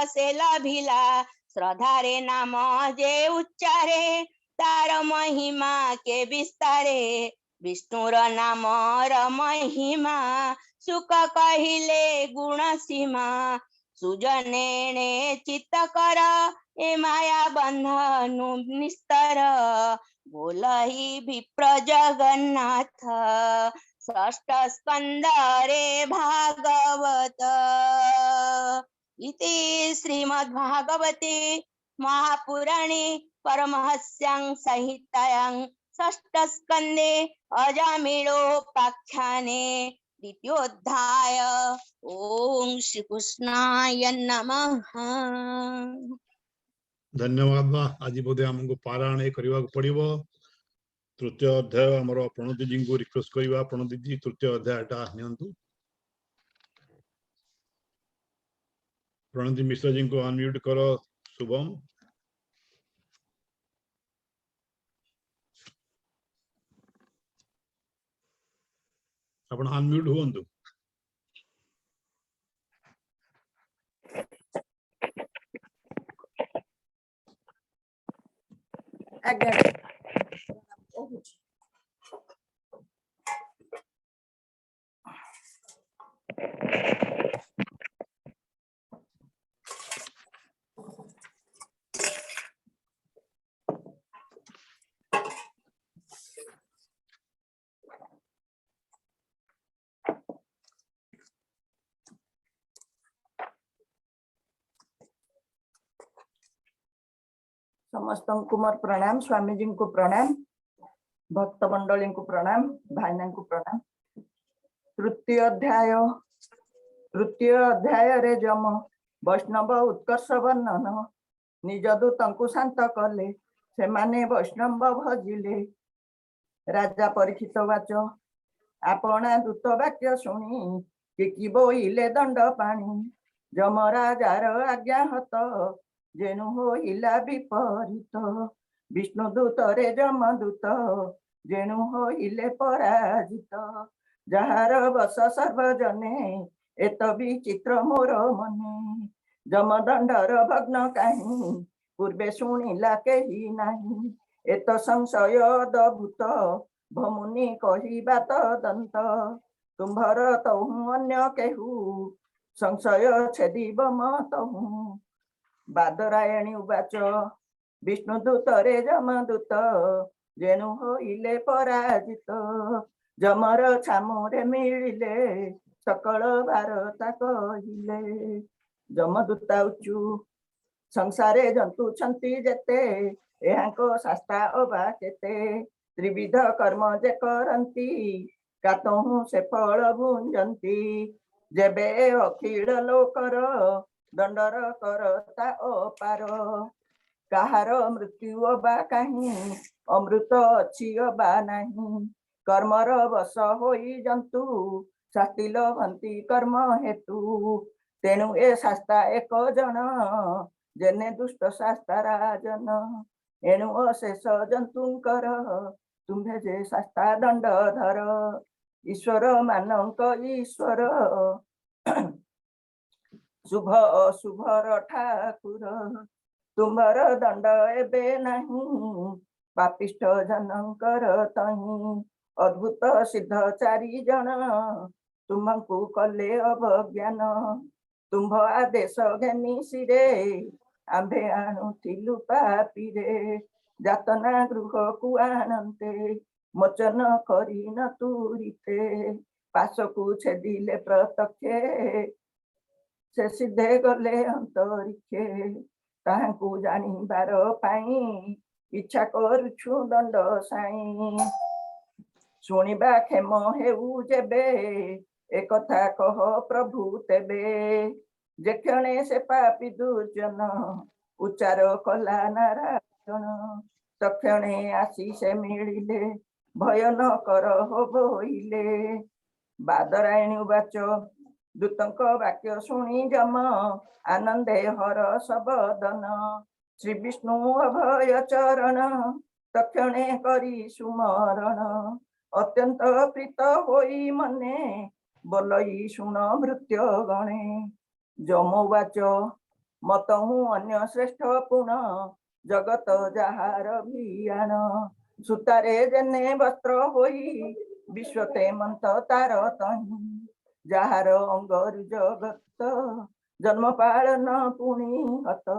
से लाभिला श्रद्धारे नाम जे उच्चारे तार महिमा के विस्तारे विष्णुर नाम र महिमा सुख कहिले गुण सीमा सुजने चित्त कर ए माया बंधनु निस्तर बोलहि विप्र जगन्नाथ षष्ठ स्कंद रे भागवत इति श्रीमद्भागवते महापुराणे परमहंस्यां संहितायां षष्ठ स्कंदे अजामिलोपाख्याने द्वितीयोऽध्याय ओम श्री कृष्णाय नमः। धन्यवाद। आज बोधे आमको पारायण करने पड़ो। तृतीय अध्याय आमर प्रणति जी को रिक्वेस्ट करवा। प्रणति जी तृतीय अध्याय नियंतु। प्रणति मिश्रा जी को अनम्यूट करो। शुभम आपण अनम्यूट हुंतु। समस्त को मोर प्रणाम। स्वामी जी को प्रणाम। भक्त मंडली को प्रणाम। भाईना को प्रणाम। तृतीय अध्याय रे जम वैष्णव उत्कर्ष वर्णन निज दूतंकु शांत कले से माने वैष्णव भजिले। राजा परीक्षित वाच आपणा दूत वाक्य शुणी कि बोइले दंड पाणी जम राजार आज्ञा हत जेनु होइला विपरीत विष्णु दूत रे जम दूत जेनु होइले पराजित जहार बस सर्वजने एत विचित्र मोर मने जमदंडर भग्न काहि पूर्वे शुणिला केही नाही एत संशय अद्भुत भमुनि कहिबा तदंत तुम्भर तहु अन्य केहू संशय छेदिब मतहु। बादरायणी उवाच विष्णुदूत रे जमदूत जेनु होइले पराजित जमर छामुरे मिलिले सकल भारता कहिले। जमदूता उचु संसारे जंतु छंती जेते एहाको शास्त्रा अबा केते त्रिविध कर्म जे करंती कातहु से फल भुंजंती जेबे अखिल लोकर दंडर करता अपार कहार मृत्यु अबा कहीं अमृत अच्छी अबा नहीं कर्मर वश होई जंतु शास्ति लभंती कर्म हेतु तेणु ए शास्त्रा एक जन जेने दुष्ट शास्त्रा राजन एणु अशेष जंतुंकर तुम्हे जे शास्त्रा दंड धर ईश्वर मानक ईश्वर शुभ अशुभर ठाकुर तुम्हार दंड एबे नहीं पापिष्ठ जनकर तही अद्भुत सिद्ध चारि जन तुमको कले अवज्ञान तुम्भ आदेश घेनी सिरे आंबे आणुथिलु पापीरे जातना गृह को आणन्ते मोचन करी न तुरीते पाशकु छेदिले प्रत्यक्षे से सिद्धे गले अंतरिक्षे ताहांकु जानिबार पाई इच्छा करुछु दंड साई शुणिबा क्षेम हेउ जेबे एकथा कह प्रभु तेबे जे क्षणे से पापी दुर्जन उच्चार कला नारायण तक्षणे आसी से मिलिले भय न कर हो बोइले बादरायणी उवाच दूतंक वाक्य शुणी जम आनंदे हर सबदन श्री विष्णु अभय चरण तक्षणे करी सुमरण अत्यंत प्रीत होई मने बोलई शुण भृत्य गणे जमोवाच मत हूँ अन्य श्रेष्ठ पुण जगत जहार भियान सुतारे जेने वस्त्र होई विश्वते मंत तार तही जहार अंगरु जगत जन्म पालन पुणी हत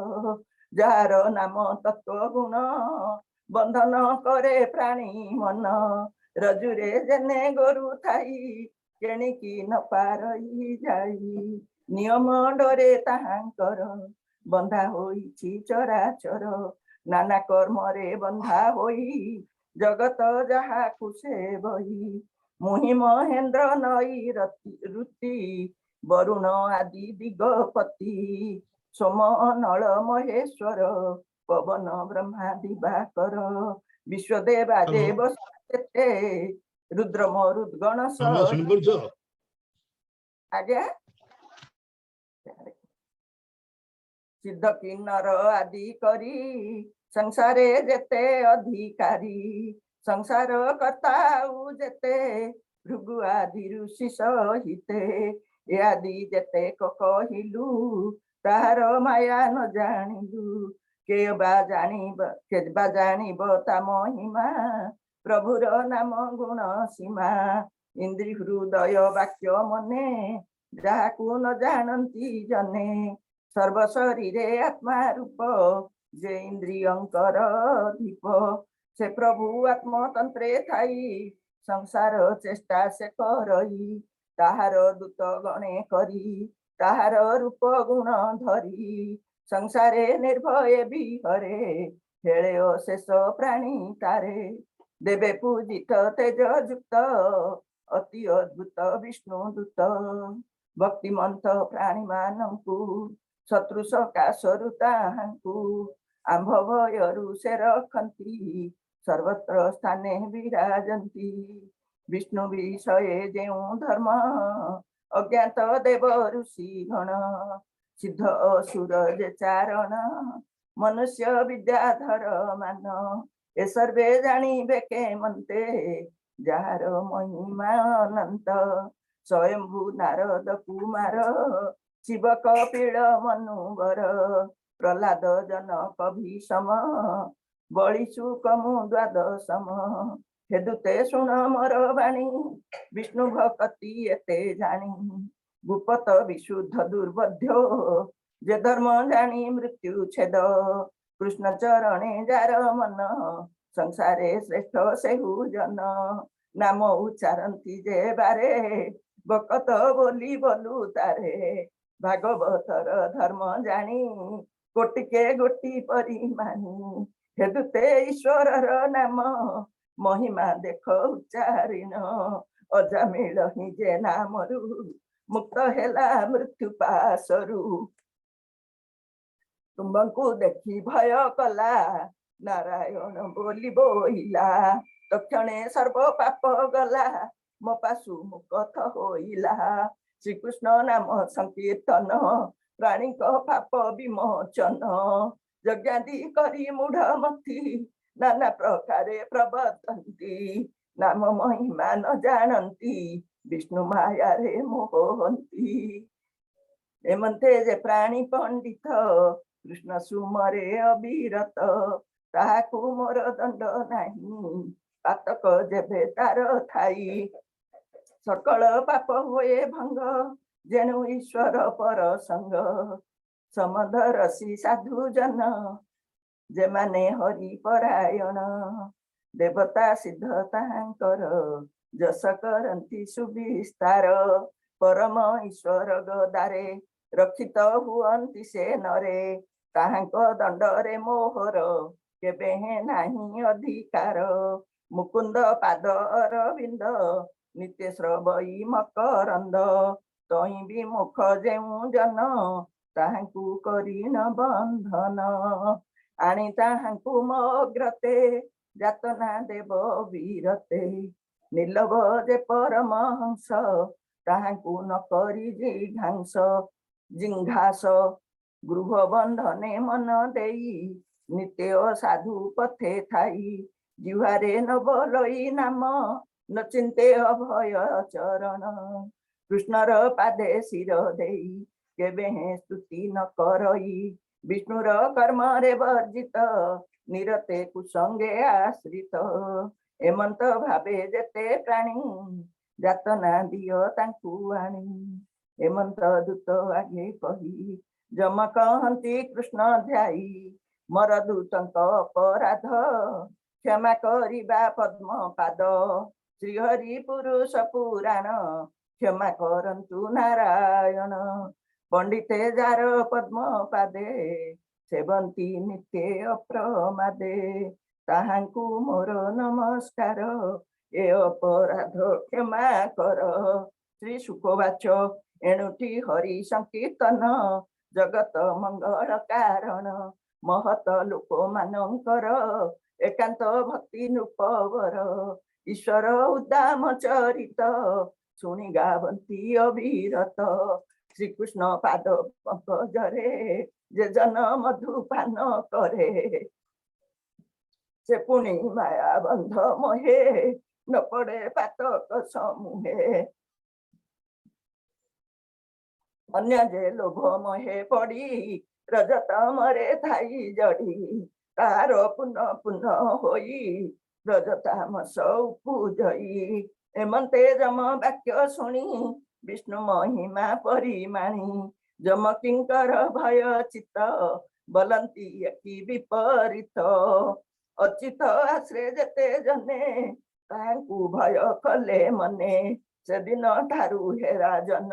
जहार नाम तत्व गुण बंधन करे प्राणी मन रजुरे जेने गोरु थाई केणिकी न पारई जाई नियम डरे ताहांकर बंधा होईछि चराचर नाना कर्म रे बंधा होई जगत जहा कुसे बही मुहि महेंद्र नई रुति वरुण आदि दिगपति सोम नल महेश्वर पवन ब्रह्मा दिवाकर विश्वदेवा देव रुद्र मरुद्गण आज्ञा सिद्ध किन्नर आदि करी संसारे जेते अधिकारी संसार कर्ताऊ जेते भृगु आदि ऋषि सहिते ए आदि जेते कहिलु तार माया न जानिलु के बा जानिब ता महिमा प्रभुर नाम गुण सीमा इंद्रि हृदय वाक्य मने जाहाकु न जानती जने सर्व शरीरे आत्मा रूप जे इंद्रियंकर दीप से प्रभु आत्मतंत्रे थाई संसार चेष्टा से करई ताहार दूत गणे करी ताहार रूप गुण धरी संसारे निर्भय बिहरे हेळे शेष प्राणी तारे देवे पूजित तेज युक्त अति अद्भुत विष्णु दूत भक्तिमंत प्राणी मानंकु शत्रु सकाशरु ताहांकु आंभ भयरु से रखंती सर्वत्र स्थाने विराजंती विष्णु विषये जेउ धर्म अज्ञात देव ऋषि गण सिद्ध असुर जे चारण मनुष्य विद्याधर मान ए सर्वे जानिबे के मनते जार महिमा अनंत स्वयंभू नारद कुमार शिव कपिल मनुवर प्रहलाद जनक भीषम बलिशुकमु द्वादशम हेदुते शुण मोर वाणी विष्णु भक्ति एते जानी गुपत विशुद्ध दुर्बध्यो जे धर्म जानी मृत्यु छेद कृष्ण चरणे जार मन संसारे श्रेष्ठ सेहु जन नाम उच्चारती जे बारे बकत बोली बोलू तारे भागवतर धर्म जानी कोटिके गोटी परिमानी हेदुते ईश्वर नाम महिमा देख उच्चारिण अजामिल ही जे नामरु मुक्त हेला मृत्यु पासरु तुमको देखी भय कला नारायण बोली बोइला तक्षणे सर्व पाप गला मो पासु मुक्त होइला श्रीकृष्ण नाम संकीर्तन प्राणी को पाप विमोचन यज्ञादि करी मूढ़ मती नाना प्रकारे प्रवर्तन्ति नाम महिमा न जानन्ति विष्णु माया रे मोहन्ति एमन्ते जे प्राणी पंडित कृष्ण सुमरे अविरत ताहाकु मोर दंड नाही पातक जेबे तार थाई सकल पाप होए भंग जेणु ईश्वर पर संग समधरसी साधु जन जेमाने हरि परायण देवता सिद्ध तांकर जस करंती सुविस्तार परम ईश्वर गदारे रक्षित हुअंती से नरे ताहांक दंडरे मोहर केबे नाही अधिकार मुकुंद पाद अरविंद नित्य श्रवई मकरंद तई विमुख जेउ जन ताहांकु करी न बंधन आनी ताहांकु मग्रते जातना देव वीरते निर्लभ जे परमहंस ताहांकु न करी जिघांस गृह बंधने मन देई नित्य साधु पथे थाई जिह्वारे न बोलई नाम न चिंते अभय चरण कृष्णर पादे शिर देई केबे स्तुति न करई विष्णुर कर्म रे वर्जित निरते कुसंगे आश्रित एमंत भावे जेते प्राणी जातना दियो तांकु आणी एमंत दूत आगे कही जम कहंती कृष्ण ध्याई मर दूतंक अपराध क्षमा करिबा पद्म पाद श्रीहरि पुरुष पुराण क्षमा करंतु नारायण पंडिते जार पद्म पादे सेवंती नित्य अप्रमादे ताहांकु मोर नमस्कार ए अपराध क्षमा कर श्री सुखवाच एणुटी हरि संकीर्तन जगत मंगल कारण महत लोक मानकर एकांत भक्ति नृपवर ईश्वर उद्दाम चरित शुणी गावंती अविरत श्रीकृष्ण पाद पंकजरे जे जन मधुपान करे से पुणी माया बंध मोहे न पड़े पातक समूहे अन्य जे लोभ मोहे पड़ी रजत मरे थाई जड़ी तार पुनः पुनः होई रजतामस पूजई एमंते जम वाक्य शुणी विष्णु महिमा परिमाणी जम किंकर भय चित्त बलंती की विपरीत अचित आश्रे जेते जने तांकु भय कले मने से दिन ठारू हे राजन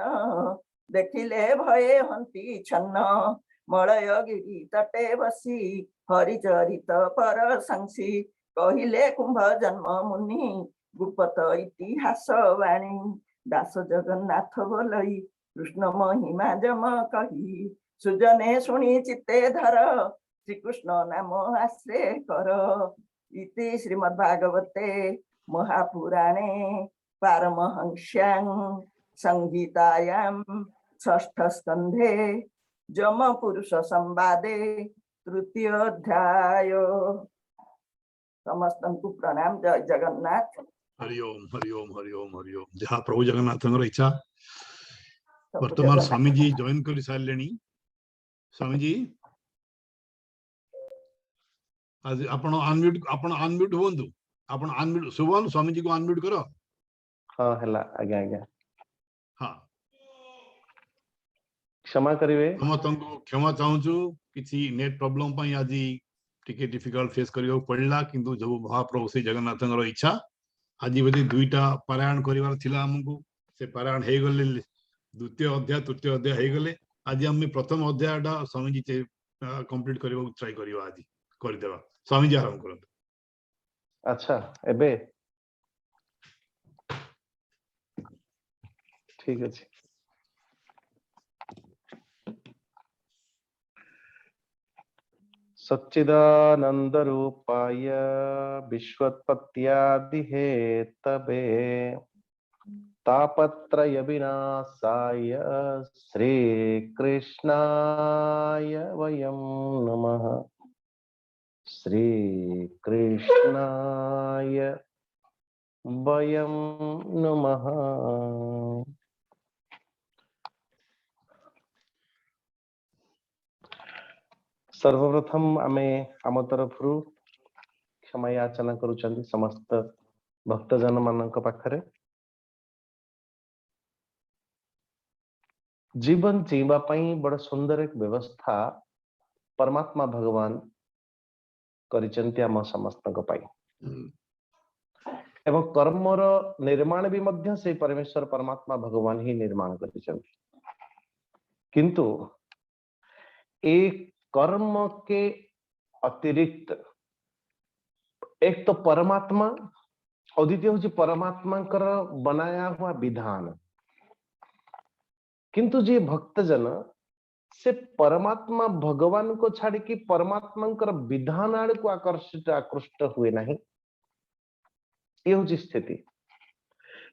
देखिले भये हंती छन्न मलय गिरी तटे बसी हरिचरित पर संसी कहिले कुंभ जन्म मुनि गुप्त इतिहास वाणी दास जगन्नाथ बोलई कृष्ण महिमा जम कही सुजने शुणी चित्ते धर श्रीकृष्ण नाम आश्रय कर इति श्रीमद्भागवते महापुराणे पारमहंस्यां संहितायां षष्ठ स्कंधे जम पुरुष संवादे तृतीय अध्याय समस्तंकु प्रणाम जय जगन्नाथ हरिओम हरिओम हरिओम हरिओम जहाँ प्रभु जगन्नाथ इच्छा वर्तमान स्वामी जी जॉइन कर सारे स्वामी जी आज आपण अनम्यूट हुंतु आपण अनम्यूट सुबह स्वामी जी को अनम्यूट करो हाँ हला आज्ञा आज्ञा हाँ क्षमा करिवे क्षमा चाहूँ किसी नेट प्रॉब्लम पई आज टिके डिफिकल्ट फेस करियो पड़ला किंतु जो महाप्रभु श्री जगन्नाथ इच्छा आज बधे दुईटा पारायण करिवार थिला हमकु से पारायण हे गले द्वितीय अध्याय तृतीय अध्याय हे गले आज हम प्रथम अध्यायटा स्वामी जी कंप्लीट करबा ट्राई करियो आज कर देबा स्वामी जी आराम करत अच्छा एबे ठीक अछि सच्चिदानंद रूपाय विश्वोत्पत्त्यादि हेतवे तापत्रय विनाशाय श्री कृष्णाय वयं नमः श्री कृष्णाय वयं नमः सर्वप्रथम आमे आम तरफ क्षमा याचना करुचंदी समस्त भक्तजन मानक पाखरे जीवन जीवा पाई बड़ सुंदर एक व्यवस्था परमात्मा भगवान करिसेंती आम समस्तक पाई एवं कर्मर निर्माण भी मध्य से परमेश्वर परमात्मा भगवान ही निर्माण करिसेंती किंतु एक कर्म के अतिरिक्त एक तो परमात्मा और द्वितीय हूँ परमात्मा कर बनाया हुआ विधान किंतु जे भक्तजन से परमात्मा भगवान को छाड़ कि परमात्मा विधान आड़ को आकृष्ट हुए नहीं ये हूँ स्थिति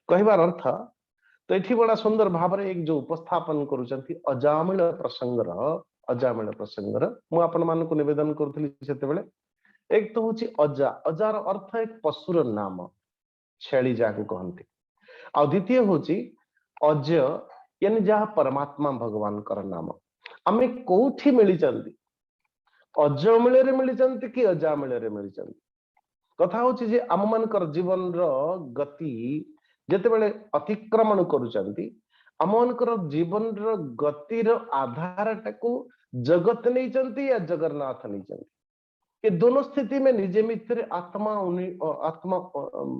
कहबार अर्थ तो ये बड़ा सुंदर भाव एक जो उपस्थापन करुचंती अजामिल प्रसंगर मु आपण मान को निवेदन करुथली सेते बेले एक तो हूँ अजा अजार अर्थ एक पशुर नाम छेली जाको कहती आ द्वितीय हूँ अज यानी जहाँ परमात्मा भगवान कर नाम आमे कोठी मिली चंदी अजमिले रे मिली चंदी कि अजामिले रे मिली चंदी कथा होची जे आम मानकर जीवन रो गति जेते बेले अतिक्रमण करूचंती आम मानकर जीवन रो गति रो आधार टाको जगत नहीं चंती या जगन्नाथ नहीं चंती ये दोनों स्थिति में निजे मित्र आत्मा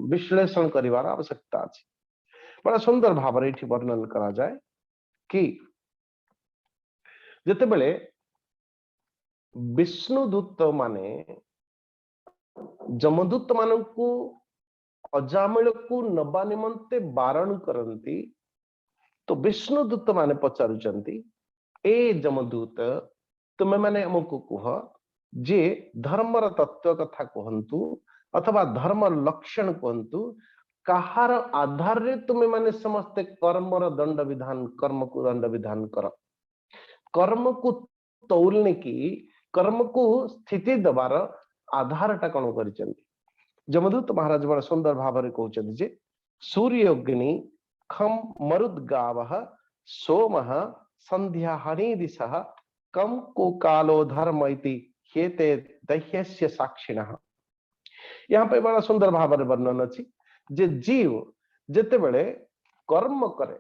विश्लेषण करिवार आवश्यकता अछि बड़ा सुंदर भाव ये वर्णन करा जाए कि जेते बेले विष्णुदूत माने जमदूत मानकु अजामिल को नबा निमंते बारण करंती तो विष्णुदूत माने पचारुचंती ए जमदूत तुमे माने हमको कुह जे धर्मर तत्व कथा कहंतु अथवा धर्म लक्षण कहंतु कहार आधार रे तुमे माने समस्ते कर्मर दंड विधान कर्म को दंड विधान कर कर्म को तौलने की कर्म को स्थिति दबार आधार टा कौन करिसेंती जमदूत महाराज बड़ा सुंदर भाव रे कहउचंती जे सूर्य अग्नि खम मरुद गावः सोमः संध्या हनि दिशः कम को कालो धर्म इति हेते दह्यस्य साक्षिणः यहाँ पे बड़ा सुंदर भाव रे वर्णन अछि जे जीव जेते बेले कर्म करे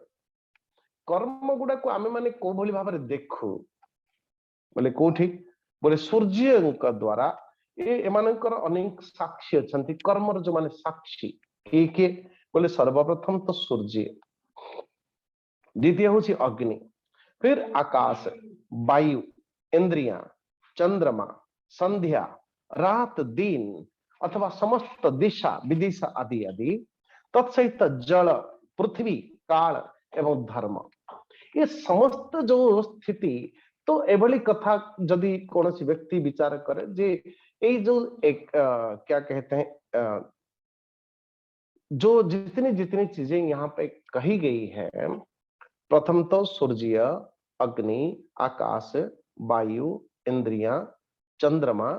कर्म गुडा को आमे माने को भली भाव रे देखु बोले कोठी बोले सूर्य द्वारा ये एमानकर अनेक साक्षी अछंती कर्मर जो माने साक्षी के बोले सर्वप्रथम तो सूर्य द्वितीय होची अग्नि फिर आकाश वायु इंद्रियां चंद्रमा संध्या रात दिन अथवा समस्त दिशा विदिशा आदि आदि तत्सहित जल पृथ्वी काल एवं धर्म ये समस्त जो स्थिति तो एभली कथा यदि कौन सी व्यक्ति विचार करे जे ये जो एक क्या कहते हैं जो जितनी जितनी चीजें यहाँ पे कही गई है प्रथम तो सूर्य अग्नि आकाश वायु इंद्रियां चंद्रमा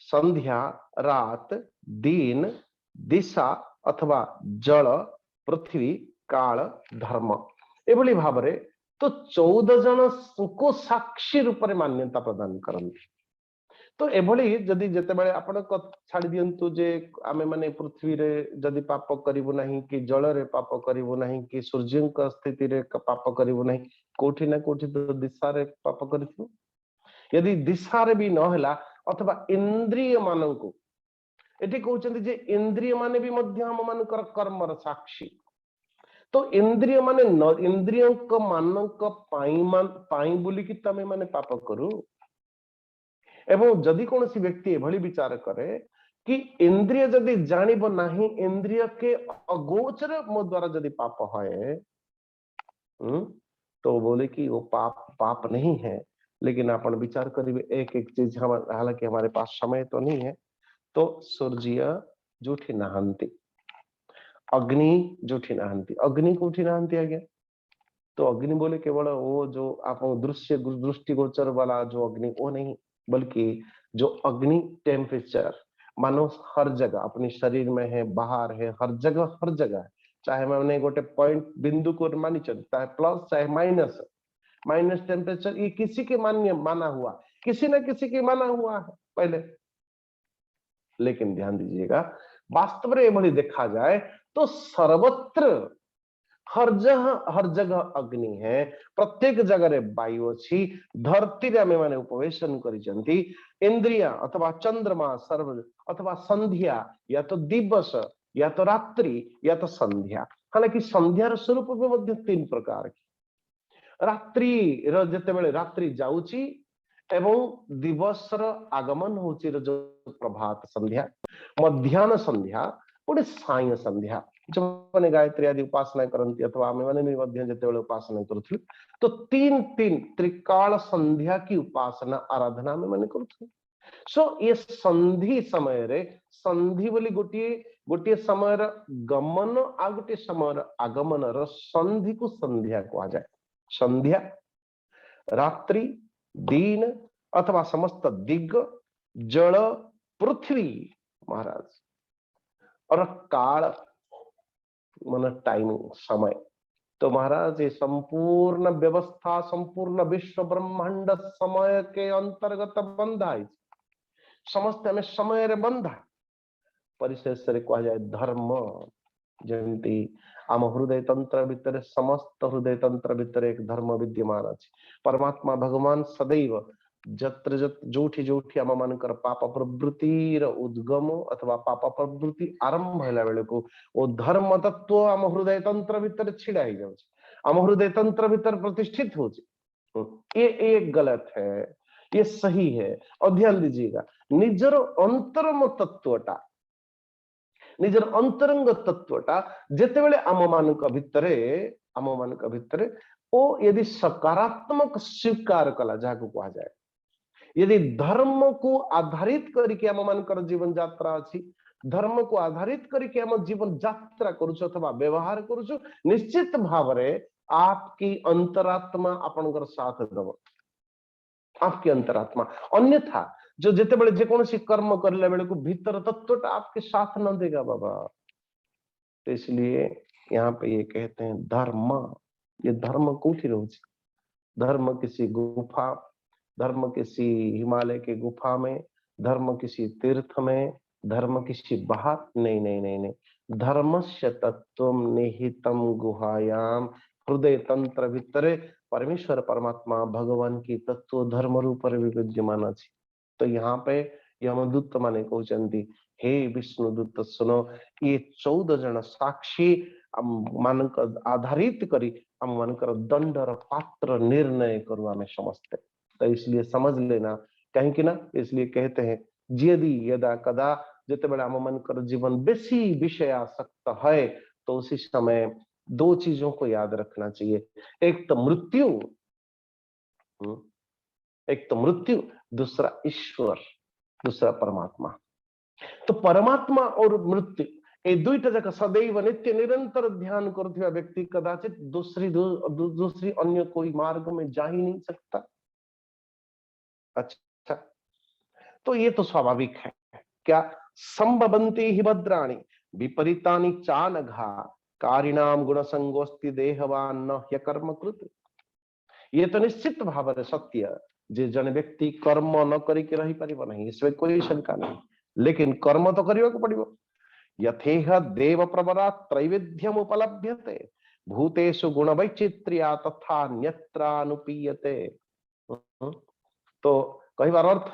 संध्या रात दिन दिशा अथवा जल पृथ्वी काल धर्म एभली भाव रे तो 14 जन को साक्षी रूप में मान्यता प्रदान करती तो एभली जदि जेते बेले आपण छाड़ी दियंतु जे आमे माने पृथ्वी रे जदि पाप करिवु नहीं कि जल रे पाप करिवु नहीं कि सूर्य का स्थिति रे पाप करिवु नहीं कोठी ना कोठी तो दिशा रे पाप करिथु यदि दिशा रे भी न होला अथवा इंद्रिय माननको एठी कहउचंती जे इंद्रिय माने भी मध्य हम मानकर कर्मर साक्षी तो इंद्रिय माने न इंद्रिय को मानक पाई बोली कि तमे माने पाप करू एवं जदि कौन सी व्यक्ति एभली विचार करे कि इंद्रिय जदि जानिब नाही इंद्रिय के अगोचर मो द्वारा जदि पाप है तो बोले कि वो पाप नहीं है लेकिन अपन विचार करिए एक एक चीज हम हालांकि हमारे पास समय तो नहीं है तो सूर्य जूठी नहांती अग्नि जूठी नहांती अग्नि को उठी नहांती आज्ञा तो अग्नि बोले केवल वो जो आप दृष्टिगोचर वाला जो अग्नि वो नहीं बल्कि जो अग्नि टेम्परेचर मानो हर जगह अपने शरीर में है बाहर है हर जगह है चाहे मैंने गोटे पॉइंट बिंदु को मानी चल चाहे प्लस चाहे माइनस टेम्परेचर ये किसी के माना हुआ किसी न किसी के माना हुआ है पहले लेकिन ध्यान दीजिएगा वास्तव में एभली देखा जाए तो सर्वत्र हर जगह अग्नि है, प्रत्येक जगह रे वायु अछि, धरती रे आमे माने उपवेशन करिसंती, इंद्रिया अथवा चंद्रमा सर्व अथवा संध्या या तो दिवस या तो रात्रि या तो संध्या। हालांकि संध्यार स्वरूप भी मध्य तीन प्रकार की। रात्रि र जेतेबेले रात्रि जाउची एवं दिवस र आगमन होची र जो प्रभात संध्या, मध्याह्न संध्या, पुणे साय संध्या। जो माने गायत्री आदि उपासना करती अथवा आमे माने मध्य जेतेबेले उपासना करूथि तो तीन तीन त्रिकाल संध्या की उपासना आराधना में माने करूथि। सो ये संधि समय रे संधि बोली गोटे समय गमन आ गोटे समय आगमन र संधि को संध्या कहा जाए। संध्या रात्रि दिन अथवा समस्त दिग जल पृथ्वी महाराज और काल मन टाइमिंग समय। तो महाराज ये संपूर्ण व्यवस्था संपूर्ण विश्व ब्रह्मांड समय के अंतर्गत बंधा है। समस्त हमें समय रे बंधा परिशेष रे कहा जाए धर्म। जमती आम हृदय तंत्र भितर समस्त हृदय तंत्र भितर एक धर्म विद्यमान अछि। परमात्मा भगवान सदैव जत्र जत जोठी जोठी आम मानकर पाप प्रवृत्ति उद्गम अथवा पाप प्रवृत्ति आरंभ होला बेले को ओ धर्म तत्व आम हृदय तंत्र भितर छिड़ा ही जाउछ, आम हृदय तंत्र भितर प्रतिष्ठित होछ। ये गलत है, ये सही है। और ध्यान दीजिएगा, निजर अंतरम तत्वटा निजर अंतरंग तत्वटा जेतेबेले आम मानक भितरे ओ यदि सकारात्मक स्वीकार कला जाको कहा जाए, यदि धर्म को आधारित करके आम मानकर जीवन यात्रा अछि, धर्म को आधारित करके आम जीवन यात्रा करूछु अथवा व्यवहार करूछु, निश्चित भाव रे आपकी अंतरात्मा आपनकर साथ दब, आपकी अंतरात्मा। अन्यथा जो जेतेबेले जे कोनोसी कर्म करले बेले को भीतर तत्वटा आपके साथ न देगा बाबा। तो इसलिए यहाँ पे ये कहते हैं धर्म। ये धर्म कोठी रहुछि? धर्म किसी गुफा, धर्म किसी हिमालय के गुफा में, धर्म किसी तीर्थ में, धर्म किसी बाहर नहीं नहीं नहीं नहीं। धर्मस्य तत्वम निहितम गुहायाम हृदय तंत्र भितरे परमेश्वर परमात्मा भगवान की तत्व धर्म रूप विद्यमान अछि। तो यहाँ पे यमदूत माने कहते हे विष्णुदूत सुनो, ये 14 जन साक्षी मानक आधारित करी हम मानकर दंडर पात्र निर्णय करू आमे समझते। तो इसलिए समझ लेना, कहीं कि ना इसलिए कहते हैं यदि यदा कदा जिते आम मानकर जीवन बेसी विषयासक्त है तो उसी समय 2 चीजों को याद रखना चाहिए। एक तो मृत्यु, दूसरा ईश्वर, दूसरा परमात्मा। तो परमात्मा और मृत्यु ये दुईटा जगह सदैव नित्य निरंतर ध्यान करथिबा व्यक्ति कदाचित दूसरी अन्य कोई मार्ग में जा ही नहीं सकता। अच्छा, तो ये तो स्वाभाविक है। क्या संभवन्ति हि भद्राणि विपरीतानि चानघा कारिणाम गुण संगोस्ति देहवान न ह्यकर्म कृत। ये तो निश्चित भाव में सत्य जे जन व्यक्ति कर्म न करिके रही परिबो नहीं, इसमें कोई शंका नहीं। लेकिन कर्म तो करियो को पड़िबो। यथेह देव प्रवरा त्रैविध्यम उपलभ्यते भूतेषु गुण वैचित्र्या तथा अन्यत्रानुपीयते। तो कहबार अर्थ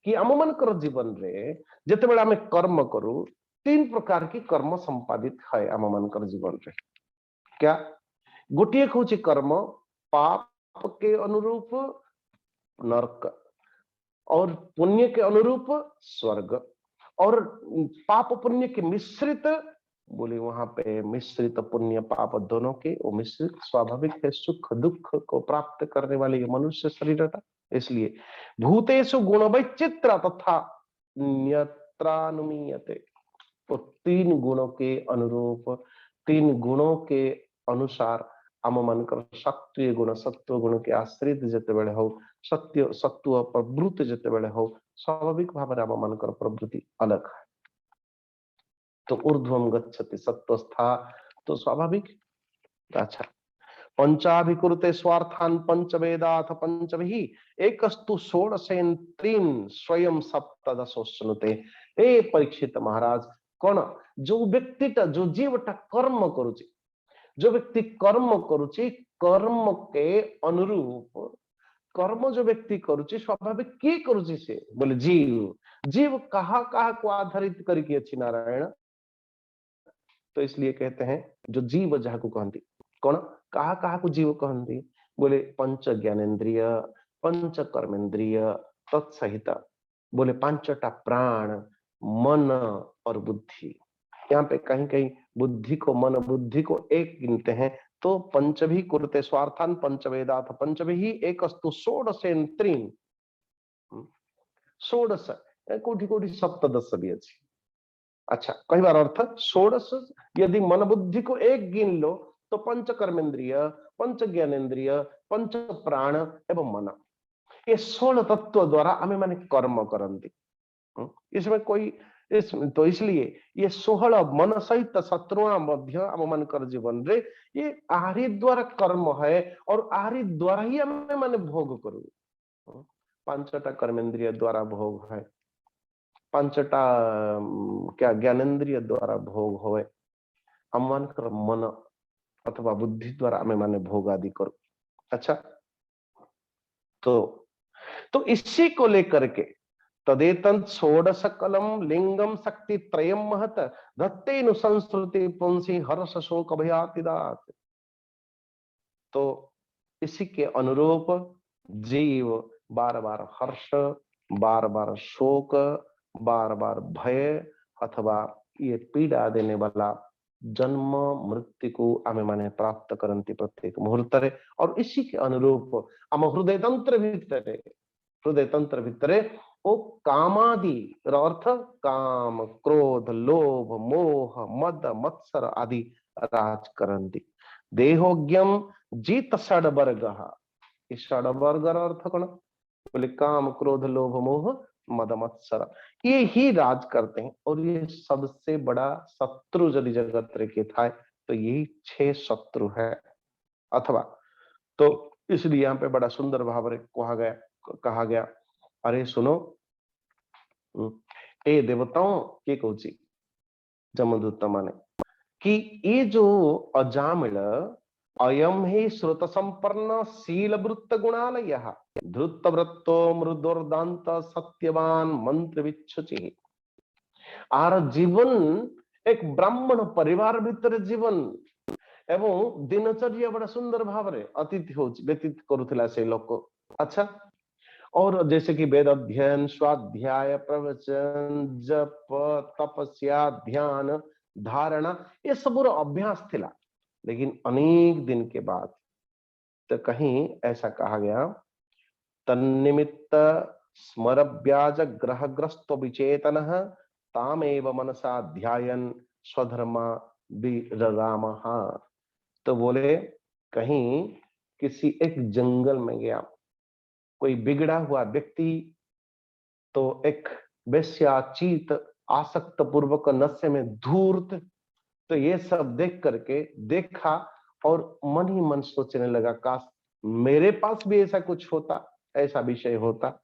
कि आम मानकर जीवन रे जेतेबेले आमे कर्म करू 3 प्रकार की कर्म संपादित है आम मानकर जीवन रे। क्या गोटे होची कर्म पाप के अनुरूप नरक और पुण्य के अनुरूप स्वर्ग, और पाप पुण्य के मिश्रित बोले वहां पे मिश्रित पुण्य पाप दोनों के वो मिश्रित स्वाभाविक है। सुख दुख को प्राप्त करने वाले ये मनुष्य शरीर था। इसलिए भूतेषु गुण वैचित्र तथा अन्यत्रानुमीयते। तो 3 गुणों के अनुरूप 3 गुणों के अनुसार आम मानकर सक्रिय गुण सत्व गुण के आश्रित जिते बेले हो सत्य सत्व प्रवृत्ति जिते बेले हो स्वाभाविक भाव में आम मानकर प्रवृत्ति अलग है। तो ऊर्ध्वम गच्छति सत्वस्था, तो स्वाभाविक। अच्छा, पंचाभिकुरुते स्वार्थान पंचवेदाथ पंचभिः एकस्तु षोडशेन त्रीन् स्वयं सप्तदशो श्नुते। ए परीक्षित महाराज, कौन जो व्यक्तिटा जो जीवटा कर्म करुचे, जो व्यक्ति कर्म करुचे कर्म के अनुरूप कर्म जो व्यक्ति करुचे स्वाभाविक किए करुचे से बोले जीव। जीव कहा कहा को आधारित करके अच्छी नारायण, तो इसलिए कहते हैं जो जीव जहा को कहती कौन कहा कहा को जीव कहती बोले पंच ज्ञानेन्द्रिय पंच कर्मेंद्रिय तत्सहित बोले पांचटा प्राण मन और बुद्धि। यहाँ पे कहीं कहीं बुद्धि को मन बुद्धि को एक गिनते हैं तो पंचभी कुरुते स्वार्थान पंचवेदाथ पंचभी एक अस्तु षोडशेन्द्रीन षोडश कोटि कोटि सप्तदश भी अच्छी। अच्छा कई बार अर्थ षोडश यदि मन बुद्धि को एक गिन लो तो पंच कर्मेंद्रिय पंच ज्ञानेन्द्रिय पंच प्राण एवं मन ये 16 तत्व द्वारा हमें माने कर्म करती। इसमें कोई तो इसलिए ये 16 मन सहित 17 मध्य आम मान जीवन रे ये आहारी द्वारा कर्म है और आहारी द्वारा ही हमें माने भोग करू। पांचटा कर्मेंद्रिय द्वारा भोग है, पांचटा क्या ज्ञानेन्द्रिय द्वारा भोग होए, हम मान कर मन अथवा बुद्धि द्वारा हमें माने भोग आदि करो। अच्छा तो इसी को लेकर के तदेतन षोडश कलम लिंगम शक्ति त्रयम महत धत्तेनु संस्कृति पुंसी हर्ष शोक भयातिदात। तो इसी के अनुरूप जीव बार बार हर्ष बार बार शोक बार बार भय अथवा ये पीड़ा देने वाला जन्म मृत्यु को आमे माने प्राप्त करती प्रत्येक मुहूर्त रे। और इसी के अनुरूप आम हृदय तंत्र भितरे ओ कामादि अर्थ काम क्रोध लोभ मोह मद मत्सर आदि राज करती। देहोज्ञम जीत षड्वर्ग, षड्वर्ग अर्थ कौन बोले काम क्रोध लोभ मोह मद मत्सर ये ही राज करते हैं। और ये सबसे बड़ा शत्रु यदि जगत के था तो यही 6 शत्रु है अथवा। तो इसलिए यहाँ पे बड़ा सुंदर भाव कहा गया अरे सुनो ए देवताओं के कौची जमदूत माने कि ये जो अजामिल अयम ही श्रुत संपन्न शील वृत्त गुणालय धृत वृत्तो मृदुर्दांत सत्यवान मंत्र विच्छुचि। आर जीवन एक ब्राह्मण परिवार भीतर जीवन एवं दिनचर्या बड़ा सुंदर भाव रे अतिथि हो व्यतीत करुथिला से लोक। अच्छा और जैसे कि वेद अध्ययन स्वाध्याय प्रवचन जप तपस्या ध्यान धारणा ये सब अभ्यास थिला, लेकिन अनेक दिन के बाद तो कहीं ऐसा कहा गया तन्निमित्त स्मरव्याज ग्रहग्रस्त विचेतन तामेव मनसा ध्यायन स्वधर्मा विराम। तो बोले कहीं किसी एक जंगल में गया कोई बिगड़ा हुआ व्यक्ति तो एक वेश्याचीत आसक्त पूर्वक नशे में धूर्त, तो ये सब देख करके देखा और मन ही मन सोचने लगा काश मेरे पास भी ऐसा कुछ होता, ऐसा विषय होता,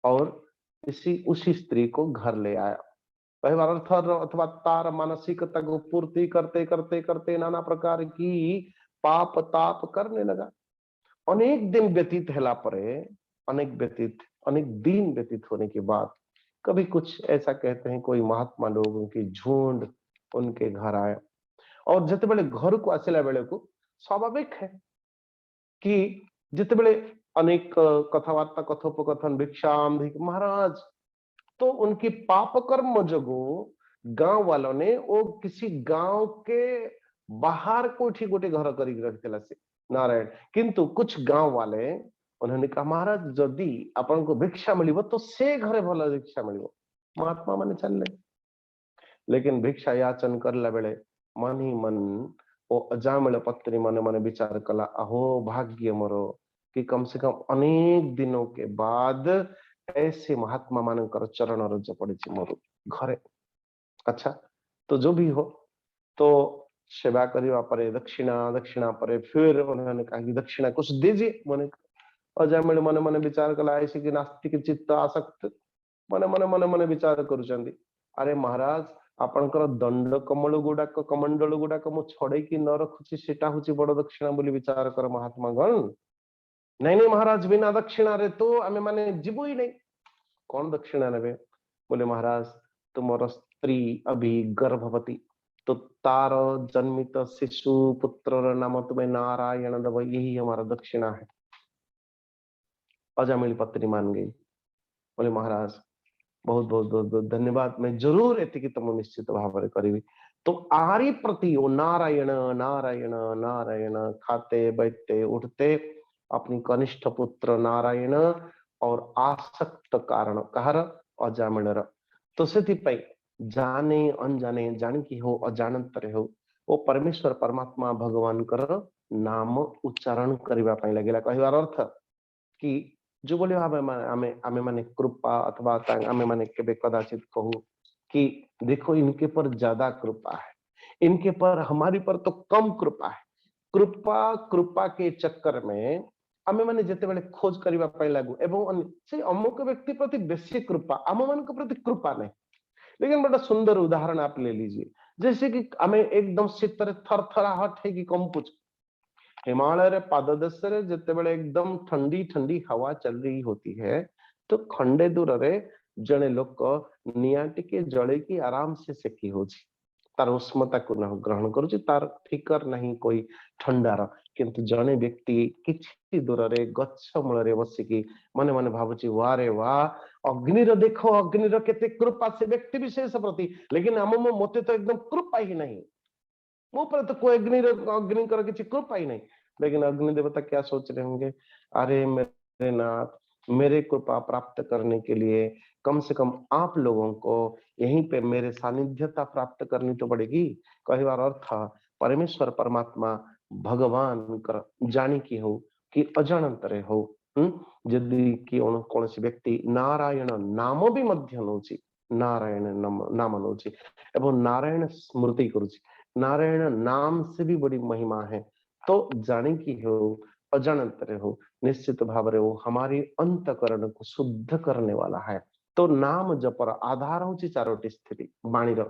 और उसी स्त्री को घर ले आया। अथवा तार मानसिकता को पूर्ति करते करते करते नाना प्रकार की पाप ताप करने लगा। अनेक दिन व्यतीत होला परे अनेक दिन व्यतीत होने के बाद कभी कुछ ऐसा कहते हैं कोई महात्मा लोगों की झुंड उनके घर आया और जिते बेले घर को आसला बेले को स्वाभाविक है कि जिते बेले अनेक कथावार्ता कथोपकथन भिक्षाम महाराज, तो उनकी पाप कर्म जोगु गांव वालों ने वो किसी गांव के बाहर कोठी गोटे घर कर रखिला से नारायण, किंतु कुछ गांव वाले उन्होंने कहा महाराज जदि आपन को भिक्षा मिलिबो तो से घरे भला भिक्षा मिलिबो। महात्मा माने चलले, लेकिन भिक्षा याचन करला बेले मन ही मन ओ अजामिल पत्नी मन मन विचार कला अहो भाग्य मोरो कि कम से कम अनेक दिनों के बाद ऐसे महात्मा मानकर चरण रज पड़े मोर घरे। अच्छा तो जो भी हो तो सेवा करवा परे दक्षिणा परे फिर उन्होंने कहा कि दक्षिणा कुछ दीजिए। मैंने अजामिल मन मन विचार कला ऐसे कि नास्तिक चित्त आसक्त मन मन मन मन विचार करुचंदी अरे महाराज आपणकर दंड कमल गुड़ाक कमंडल गुड़ाक मु छड़े की न रखुची सेटा होची बड़ दक्षिणा बोली विचार कर महात्मा गण। नहीं नहीं महाराज बिना दक्षिणा रे तो आमे माने जीवु ही नहीं। कौन दक्षिणा नेबे? बोले महाराज तुमर स्त्री अभी गर्भवती तो तार जन्मित शिशु पुत्र नाम तुम्हें नारायण दब, यही हमारा दक्षिणा है। अजामिल पत्नी मान गई। बोले महाराज बहुत बहुत बहुत बहुत धन्यवाद, मैं जरूर एतिकी तुम निश्चित भाव में करी। तो आरी प्रति वो नारायण नारायण नारायण खाते बैठते उठते अपनी कनिष्ठ पुत्र नारायण और आसक्त कारण कहर अजामिल। तो से जाने अनजाने जानिकी हो अजाणत हो वो परमेश्वर परमात्मा भगवान कर नाम उच्चारण करबा पई लागेला। कहवार अर्थ कि जो बोले आमे माने कृपा अथवा आमे माने केबे कदाचित कहू कि देखो इनके पर ज्यादा कृपा है, इनके पर हमारी पर तो कम कृपा है। कृपा कृपा के चक्कर में आमे माने जेते बेले खोज करबा पई लागू एवं से अमुक व्यक्ति प्रति बेसी कृपा आम मान के प्रति कृपा नहीं। लेकिन बड़ा सुंदर उदाहरण आप ले लीजिए, जैसे कि हमें एकदम शीतर थरथराहट है कि कंपुच हिमालय रे पाददेश रे जेते बेले एकदम ठंडी ठंडी हवा चल रही होती है तो खंडे दूर रे जने लोक निया टिके जळे की आराम से सेकी होची, तार उष्मता को ग्रहण करूची, तार फिकर नहीं कोई ठंडार। किंतु जने व्यक्ति किछि दूर रे गच्छ मूल रे बसिकी मने मने भाबुची वारे वाह अग्निर देखो अग्निर केते कृपा से व्यक्ति विशेष प्रति, लेकिन आम मते तो एकदम कृपा ही नहीं, मो पर तो कोई अग्नि कर किसी कृपा ही नहीं। लेकिन अग्नि देवता क्या सोच रहे होंगे, अरे मेरे नाथ मेरे कृपा प्राप्त करने के लिए कम से कम आप लोगों को यहीं पे मेरे सानिध्यता प्राप्त करनी तो पड़ेगी। कहवार अर्थ परमेश्वर परमात्मा भगवान कर जानी की हो कि अजाणतरे हो यदि कि कौन व्यक्ति नारायण नाम भी मध्य नौची नारायण नाम नौची एवं नारायण स्मृति करुची, नारायण नाम से भी बड़ी महिमा है। तो जाने की हो अजाणत हो निश्चित भाव रे वो हमारी अंतकरण को शुद्ध करने वाला है। तो नाम जपर आधार हो चारोटी स्थिति बाणीर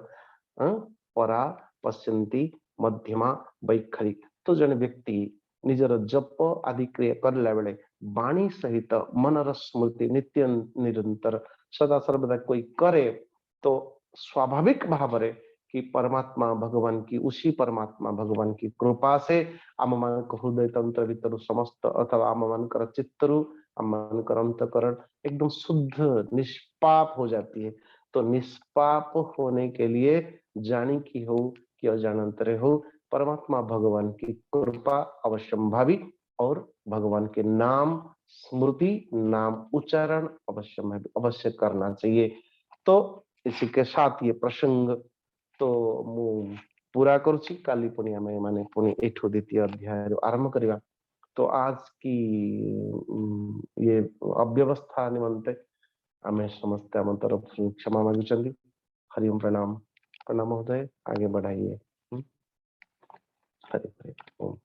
परा पश्यंती मध्यमा वैखरी। तो जन व्यक्ति निजर जप आदि क्रिया करला बेले बाणी सहित मनर स्मृति नित्य निरंतर सदा सर्वदा कोई करे तो स्वाभाविक भाव रे कि परमात्मा भगवान की उसी परमात्मा भगवान की कृपा से आम मान हृदय तंत्र भीतर समस्त अथवा आम मान चित्तरु आम मान अंतकरण एकदम शुद्ध निष्पाप हो जाती है। तो निष्पाप होने के लिए जानी की हो कि अजानंतरे हो परमात्मा भगवान की कृपा अवश्यंभावी और भगवान के नाम स्मृति नाम उच्चारण अवश्य करना चाहिए। तो इसी के साथ ये प्रसंग तो मु पूरा करुछि, काली पुणी आमे माने पुणी एठो द्वितीय अध्याय आरंभ करिवा। तो आज की ये अव्यवस्था निमंते आमे समस्त आम तरफ क्षमा मांगुछंती। हरि ओम प्रणाम। प्रणाम महोदय, आगे बढ़ाइए। हरि हरि ओम।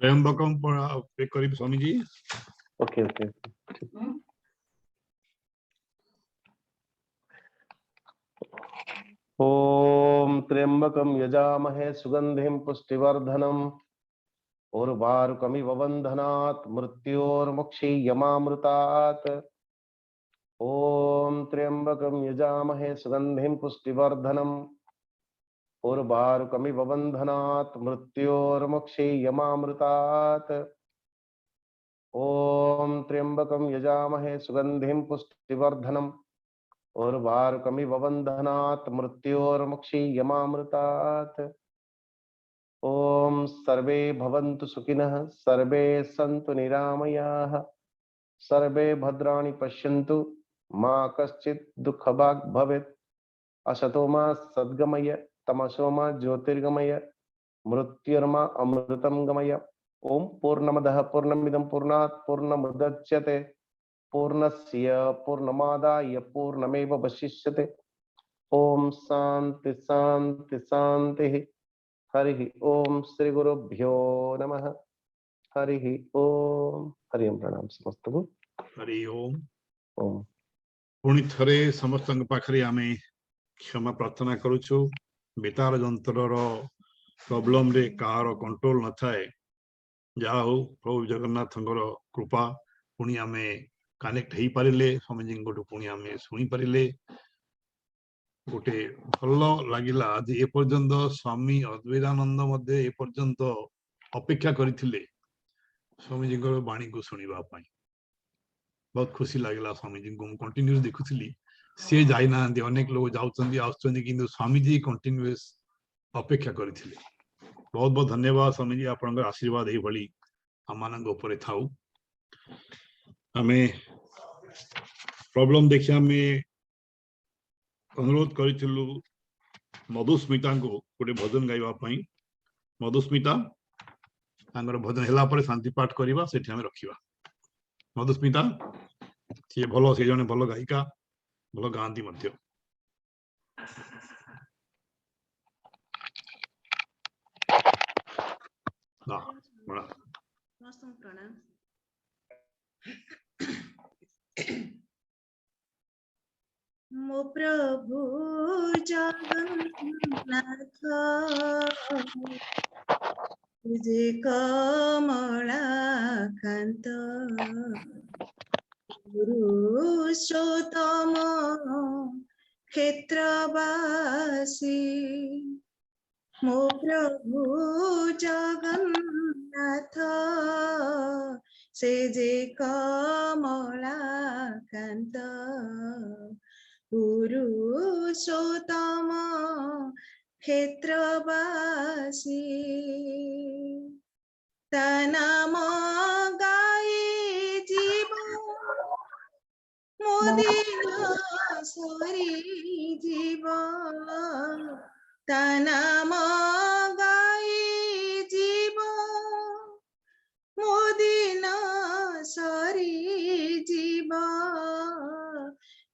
त्र्यंबकम पे करीब स्वामी जी। Okay okay. ओम त्र्यंबकम यजामहे सुगंधिम पुष्टिवर्धनम उर्वारुकमिव बन्धनात् मृत्योर्मुक्षीयमामृतात्। ओम त्र्यंबकम यजामहे सुगंधिम पुष्टिवर्धनम उर्वारुकमिव बन्धनात् मृत्योर्मुक्षीयमामृतात्। ओम त्र्यंबकम यजामहे सुगंधिम पुष्टिवर्धनम उर्वारुकमिव बन्धनात् मृत्योर्मुक्षीयमामृतात्। ओम सर्वे भवन्तु सुखिनः सर्वे सन्तु निरामयाः सर्वे भद्राणि पश्यन्तु मा कश्चित् दुःखभाग् भवेत्। असतो मा सद्गमय तमसो मा ज्योतिर्गमय मृत्युर्मा अमृतं गमय। ओम पूर्णमदः पूर्णमिदं पूर्णात् पूर्णमुदच्यते पूर्णस्य पूर्णमादाय पूर्णमेवावशिष्यते। ओम शांति शांति शांति। हरि ओम श्री गुरुभ्यो नमः। हरि ओम। हरि ओम। प्रणाम समस्त को। हरि ओम। ओम। पुणी थरे समस्त पाखरे आमे क्षमा प्रार्थना करुछु। बेतार जंत्रर प्रॉब्लम रे कार कंट्रोल न थाए। जहा हो प्रभु जगन्नाथ कृपा पुणी आमे कनेक्ट हो पारे स्वामी गोटू पुणी आमे शुणी पारे गोटे भल लगिला। आज ए पर्यंत स्वामी अद्वैतानंद मध्य ए पर्यंत अपेक्षा करथिले स्वामी जी वाणी को सुनिबा पाई। बहुत खुशी लगिला स्वामी जी को कंटिन्यूस देखुली। सी जाई ना अनेक लोग जाउछन्ती आउछन्ती किंतु स्वामी जी कंटिन्यूस अपेक्षा करथिले। बहुत बहुत धन्यवाद स्वामी जी। आपनकर आशीर्वाद ए भली हमनक ऊपर थाउ। हमें प्रॉब्लम देखिया में अनुरोध करिथिलु मधुस्मिता को गोटे भजन गाइबा पई। मधुस्मिता तांगर भजन हेला पर शांति पाठ करिबा सेठी हमें रखिबा। मधुस्मिता सी भलो से जने भलो गायिका भलो गांती मध्य। ना बड़ा प्रणाम। मो प्रभु जगन्नाथ जे कमला कांत पुरुषोत्तम क्षेत्रवासी मो प्रभु जगन्नाथ से जे कमला कांत पुरुषोत्तम क्षेत्रवासी ता नाम गाई जीव मोदिन सरी जीव ता नाम गाई जीव मोदिन सरी जीव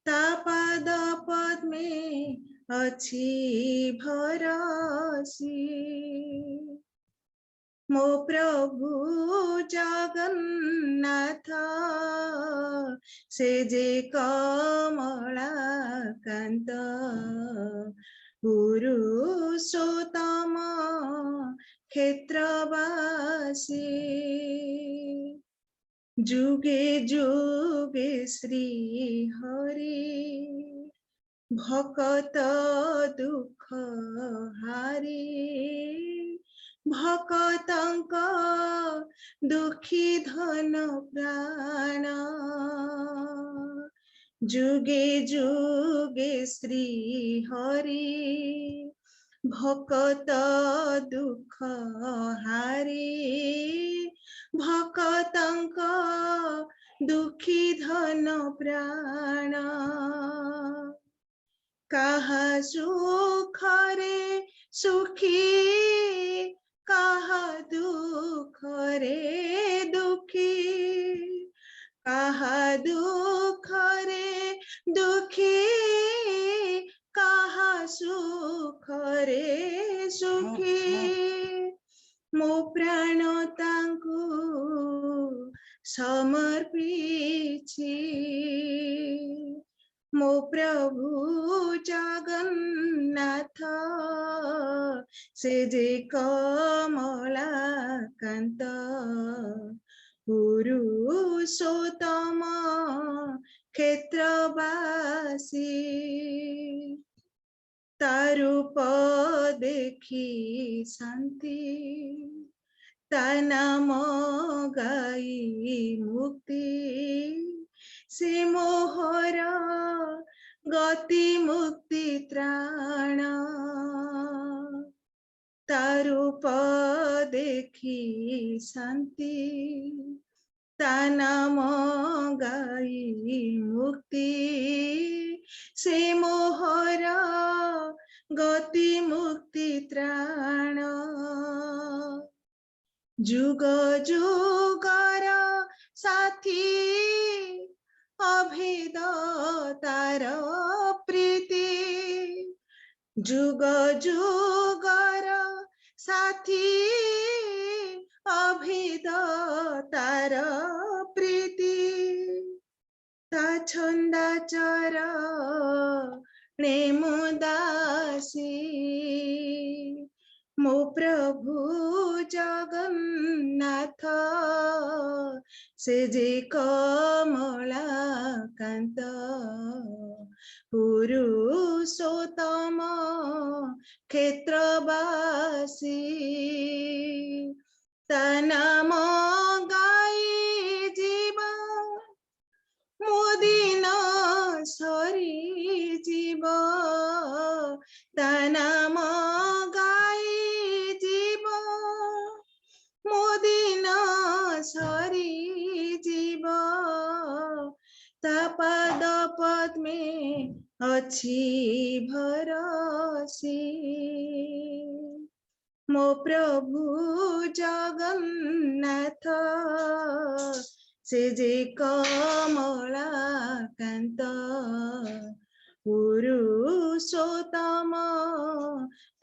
ता पद पद्मे अछि भरसी मो प्रभु जगन्नाथ से जे कमला कांत पुरुषोत्तम क्षेत्रवासी जुगे जुगे श्री हरि भकत दुख हारी भकतंक दुखी धन प्राण जुगे जुगे श्री हरि भकत दुख हारी भकतंक दुखी धन प्राण कहा सुखरे सुखी कहा दुखरे दुखी कहा दुखरे दुखी कहा सुखरे सुखी मो प्राण तांकु समर्पिछि मो प्रभु जगन्नाथ से जे कमला कांत पुरुषोत्तम क्षेत्रवासी तारूप देखी शांति ता नाम गाई मुक्ति से मोहर गति मुक्ति त्राण तारूप देखी शांति ता नाम गाई मुक्ति से मोहर गति मुक्ति त्राण जुग जुगर साथी अभेद तार प्रीति जुग जुगर साथी अभेद तार प्रीति ता छंदा चरणे मुदासी मो प्रभु जगन्नाथ से जे कमलाकांत पुरुषोत्तम क्षेत्रवासी ता नाम गाई जीव मोदिन सरी जीव ता नाम गाई जीव मोदिन सरी जीव ता पाद पद्मे अछि भरसी मो प्रभु जगन्नाथ से जे कमलाकांत पुरुषोत्तम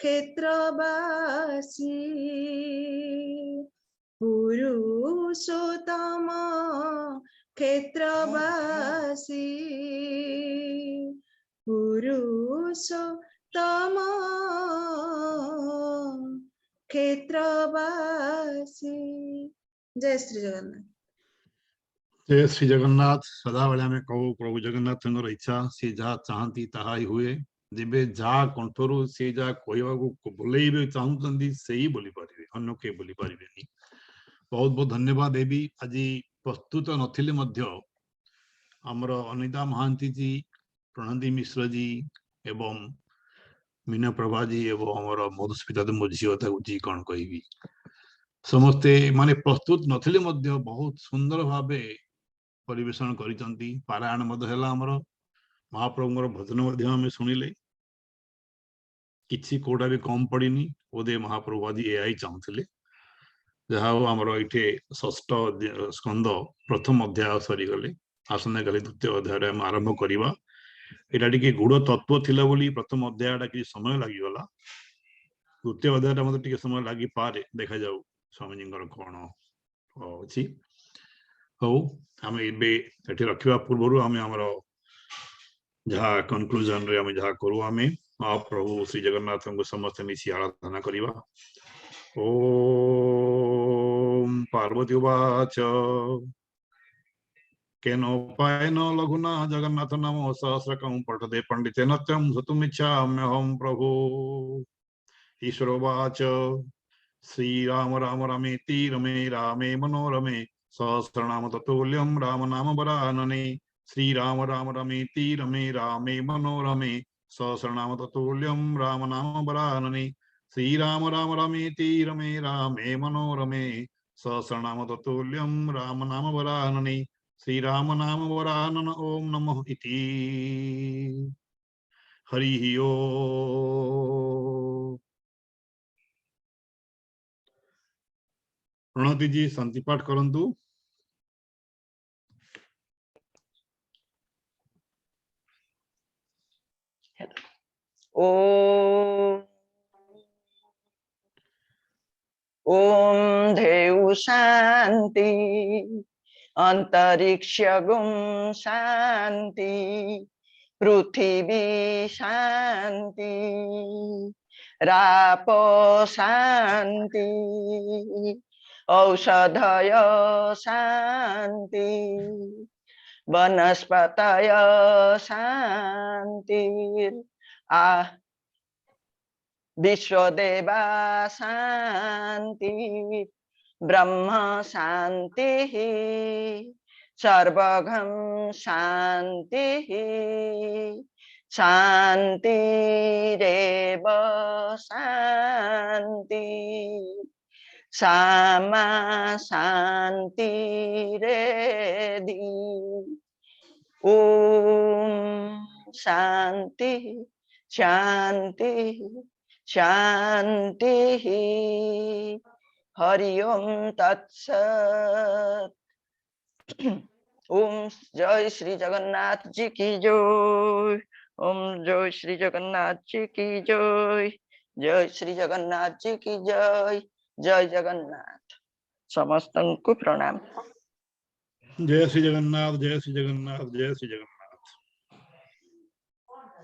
क्षेत्रवासी पुरुषोत्तम क्षेत्रवासी पुरुषोत्तम क्षेत्रवासी। जय श्री जगन्नाथ। जय श्री जगन्नाथ। सदाबेले आमे कहू प्रभु जगन्नाथ इच्छा सी जहाँ चाहती ताहा ही हुए। जेबे जहाँ कंठरू से जहाँ कहवाको बोलेबे चाहूचंदी सेही बोली पारिबे, अन्य के बोली पारिबेनी। बहुत बहुत धन्यवाद देवी। आज प्रस्तुत नथिले मध्य हमर अनिता महांती जी, प्रणति मिश्र जी एवं मीना प्रभा जी एवं हमर मधुस्मिता मो झील जी कौन कहबी समस्ते माने प्रस्तुत नथिले मध्य बहुत सुंदर भावे परिवेशन करिसंती। पारायण मध्य हैला हमर महाप्रभुर भजन मध्य आमे सुनिले, किछि कोडा भी कम पड़िनी। ओदे महाप्रभु आज एआई चाहूले जहा हमर इठे षष्ठ स्कंद प्रथम अध्याय सरी गले। आसने काली द्वितीय अध्याय हम आरंभ करिबा। एटा टिके गुड़ तत्व थिला बोली प्रथम अध्यायटा कि समय लागि गला। द्वितीय अध्यायटा मते टिके समय लागि पारे, देखा जाऊ स्वामी जी कौन अछि। हो आम एटी रखा पूर्व आम जहाँ कनक्लूजन रे आम जहाँ करू आम प्रभु श्री जगन्नाथ को समस्त मिसी आराधना करवा। ओम पार्वती उवाच केनोपायन लघुना जगन्नाथ नामो सहस्रकं पठते पंडितेन तं श्रोतुमिच्छाम्यहं प्रभु। ईश्वरोवाच श्रीराम राम रमेति रमे रामे मनोरमे सहस्रनाम तत्तुल्यं राम नाम वरानने। श्रीराम राम रमेति रमे रामे मनोरमे सहस्रनाम तत्तुल्यं राम नाम वरानने। श्रीराम राम रमेति रमे रामे मनोरमे सहस्रनाम तत्तुल्यं राम नाम वरानने। श्रीराम नाम वरानन ओम नमः इति। हरि ओम। प्रणति जी शांति पाठ करंतु। ओम देव शांति अंतरिक्ष गुम शांति पृथ्वी शांति रापो शांति औषधय शांति वनस्पतय शांति विश्वदेवा शांति ब्रह्म शांति सर्वघं शांति शांतिरेव शांति सामा शांतिरेधि। ओम शांति शांति शांति। हरि ओम तत्सत। ओम जय श्री जगन्नाथ जी की जय। ओम जय श्री जगन्नाथ जी की जय। जय श्री जगन्नाथ जी की जय। जय जगन्नाथ। समस्त को प्रणाम। जय श्री जगन्नाथ, जय श्री जगन्नाथ, जय श्री जगन्नाथ।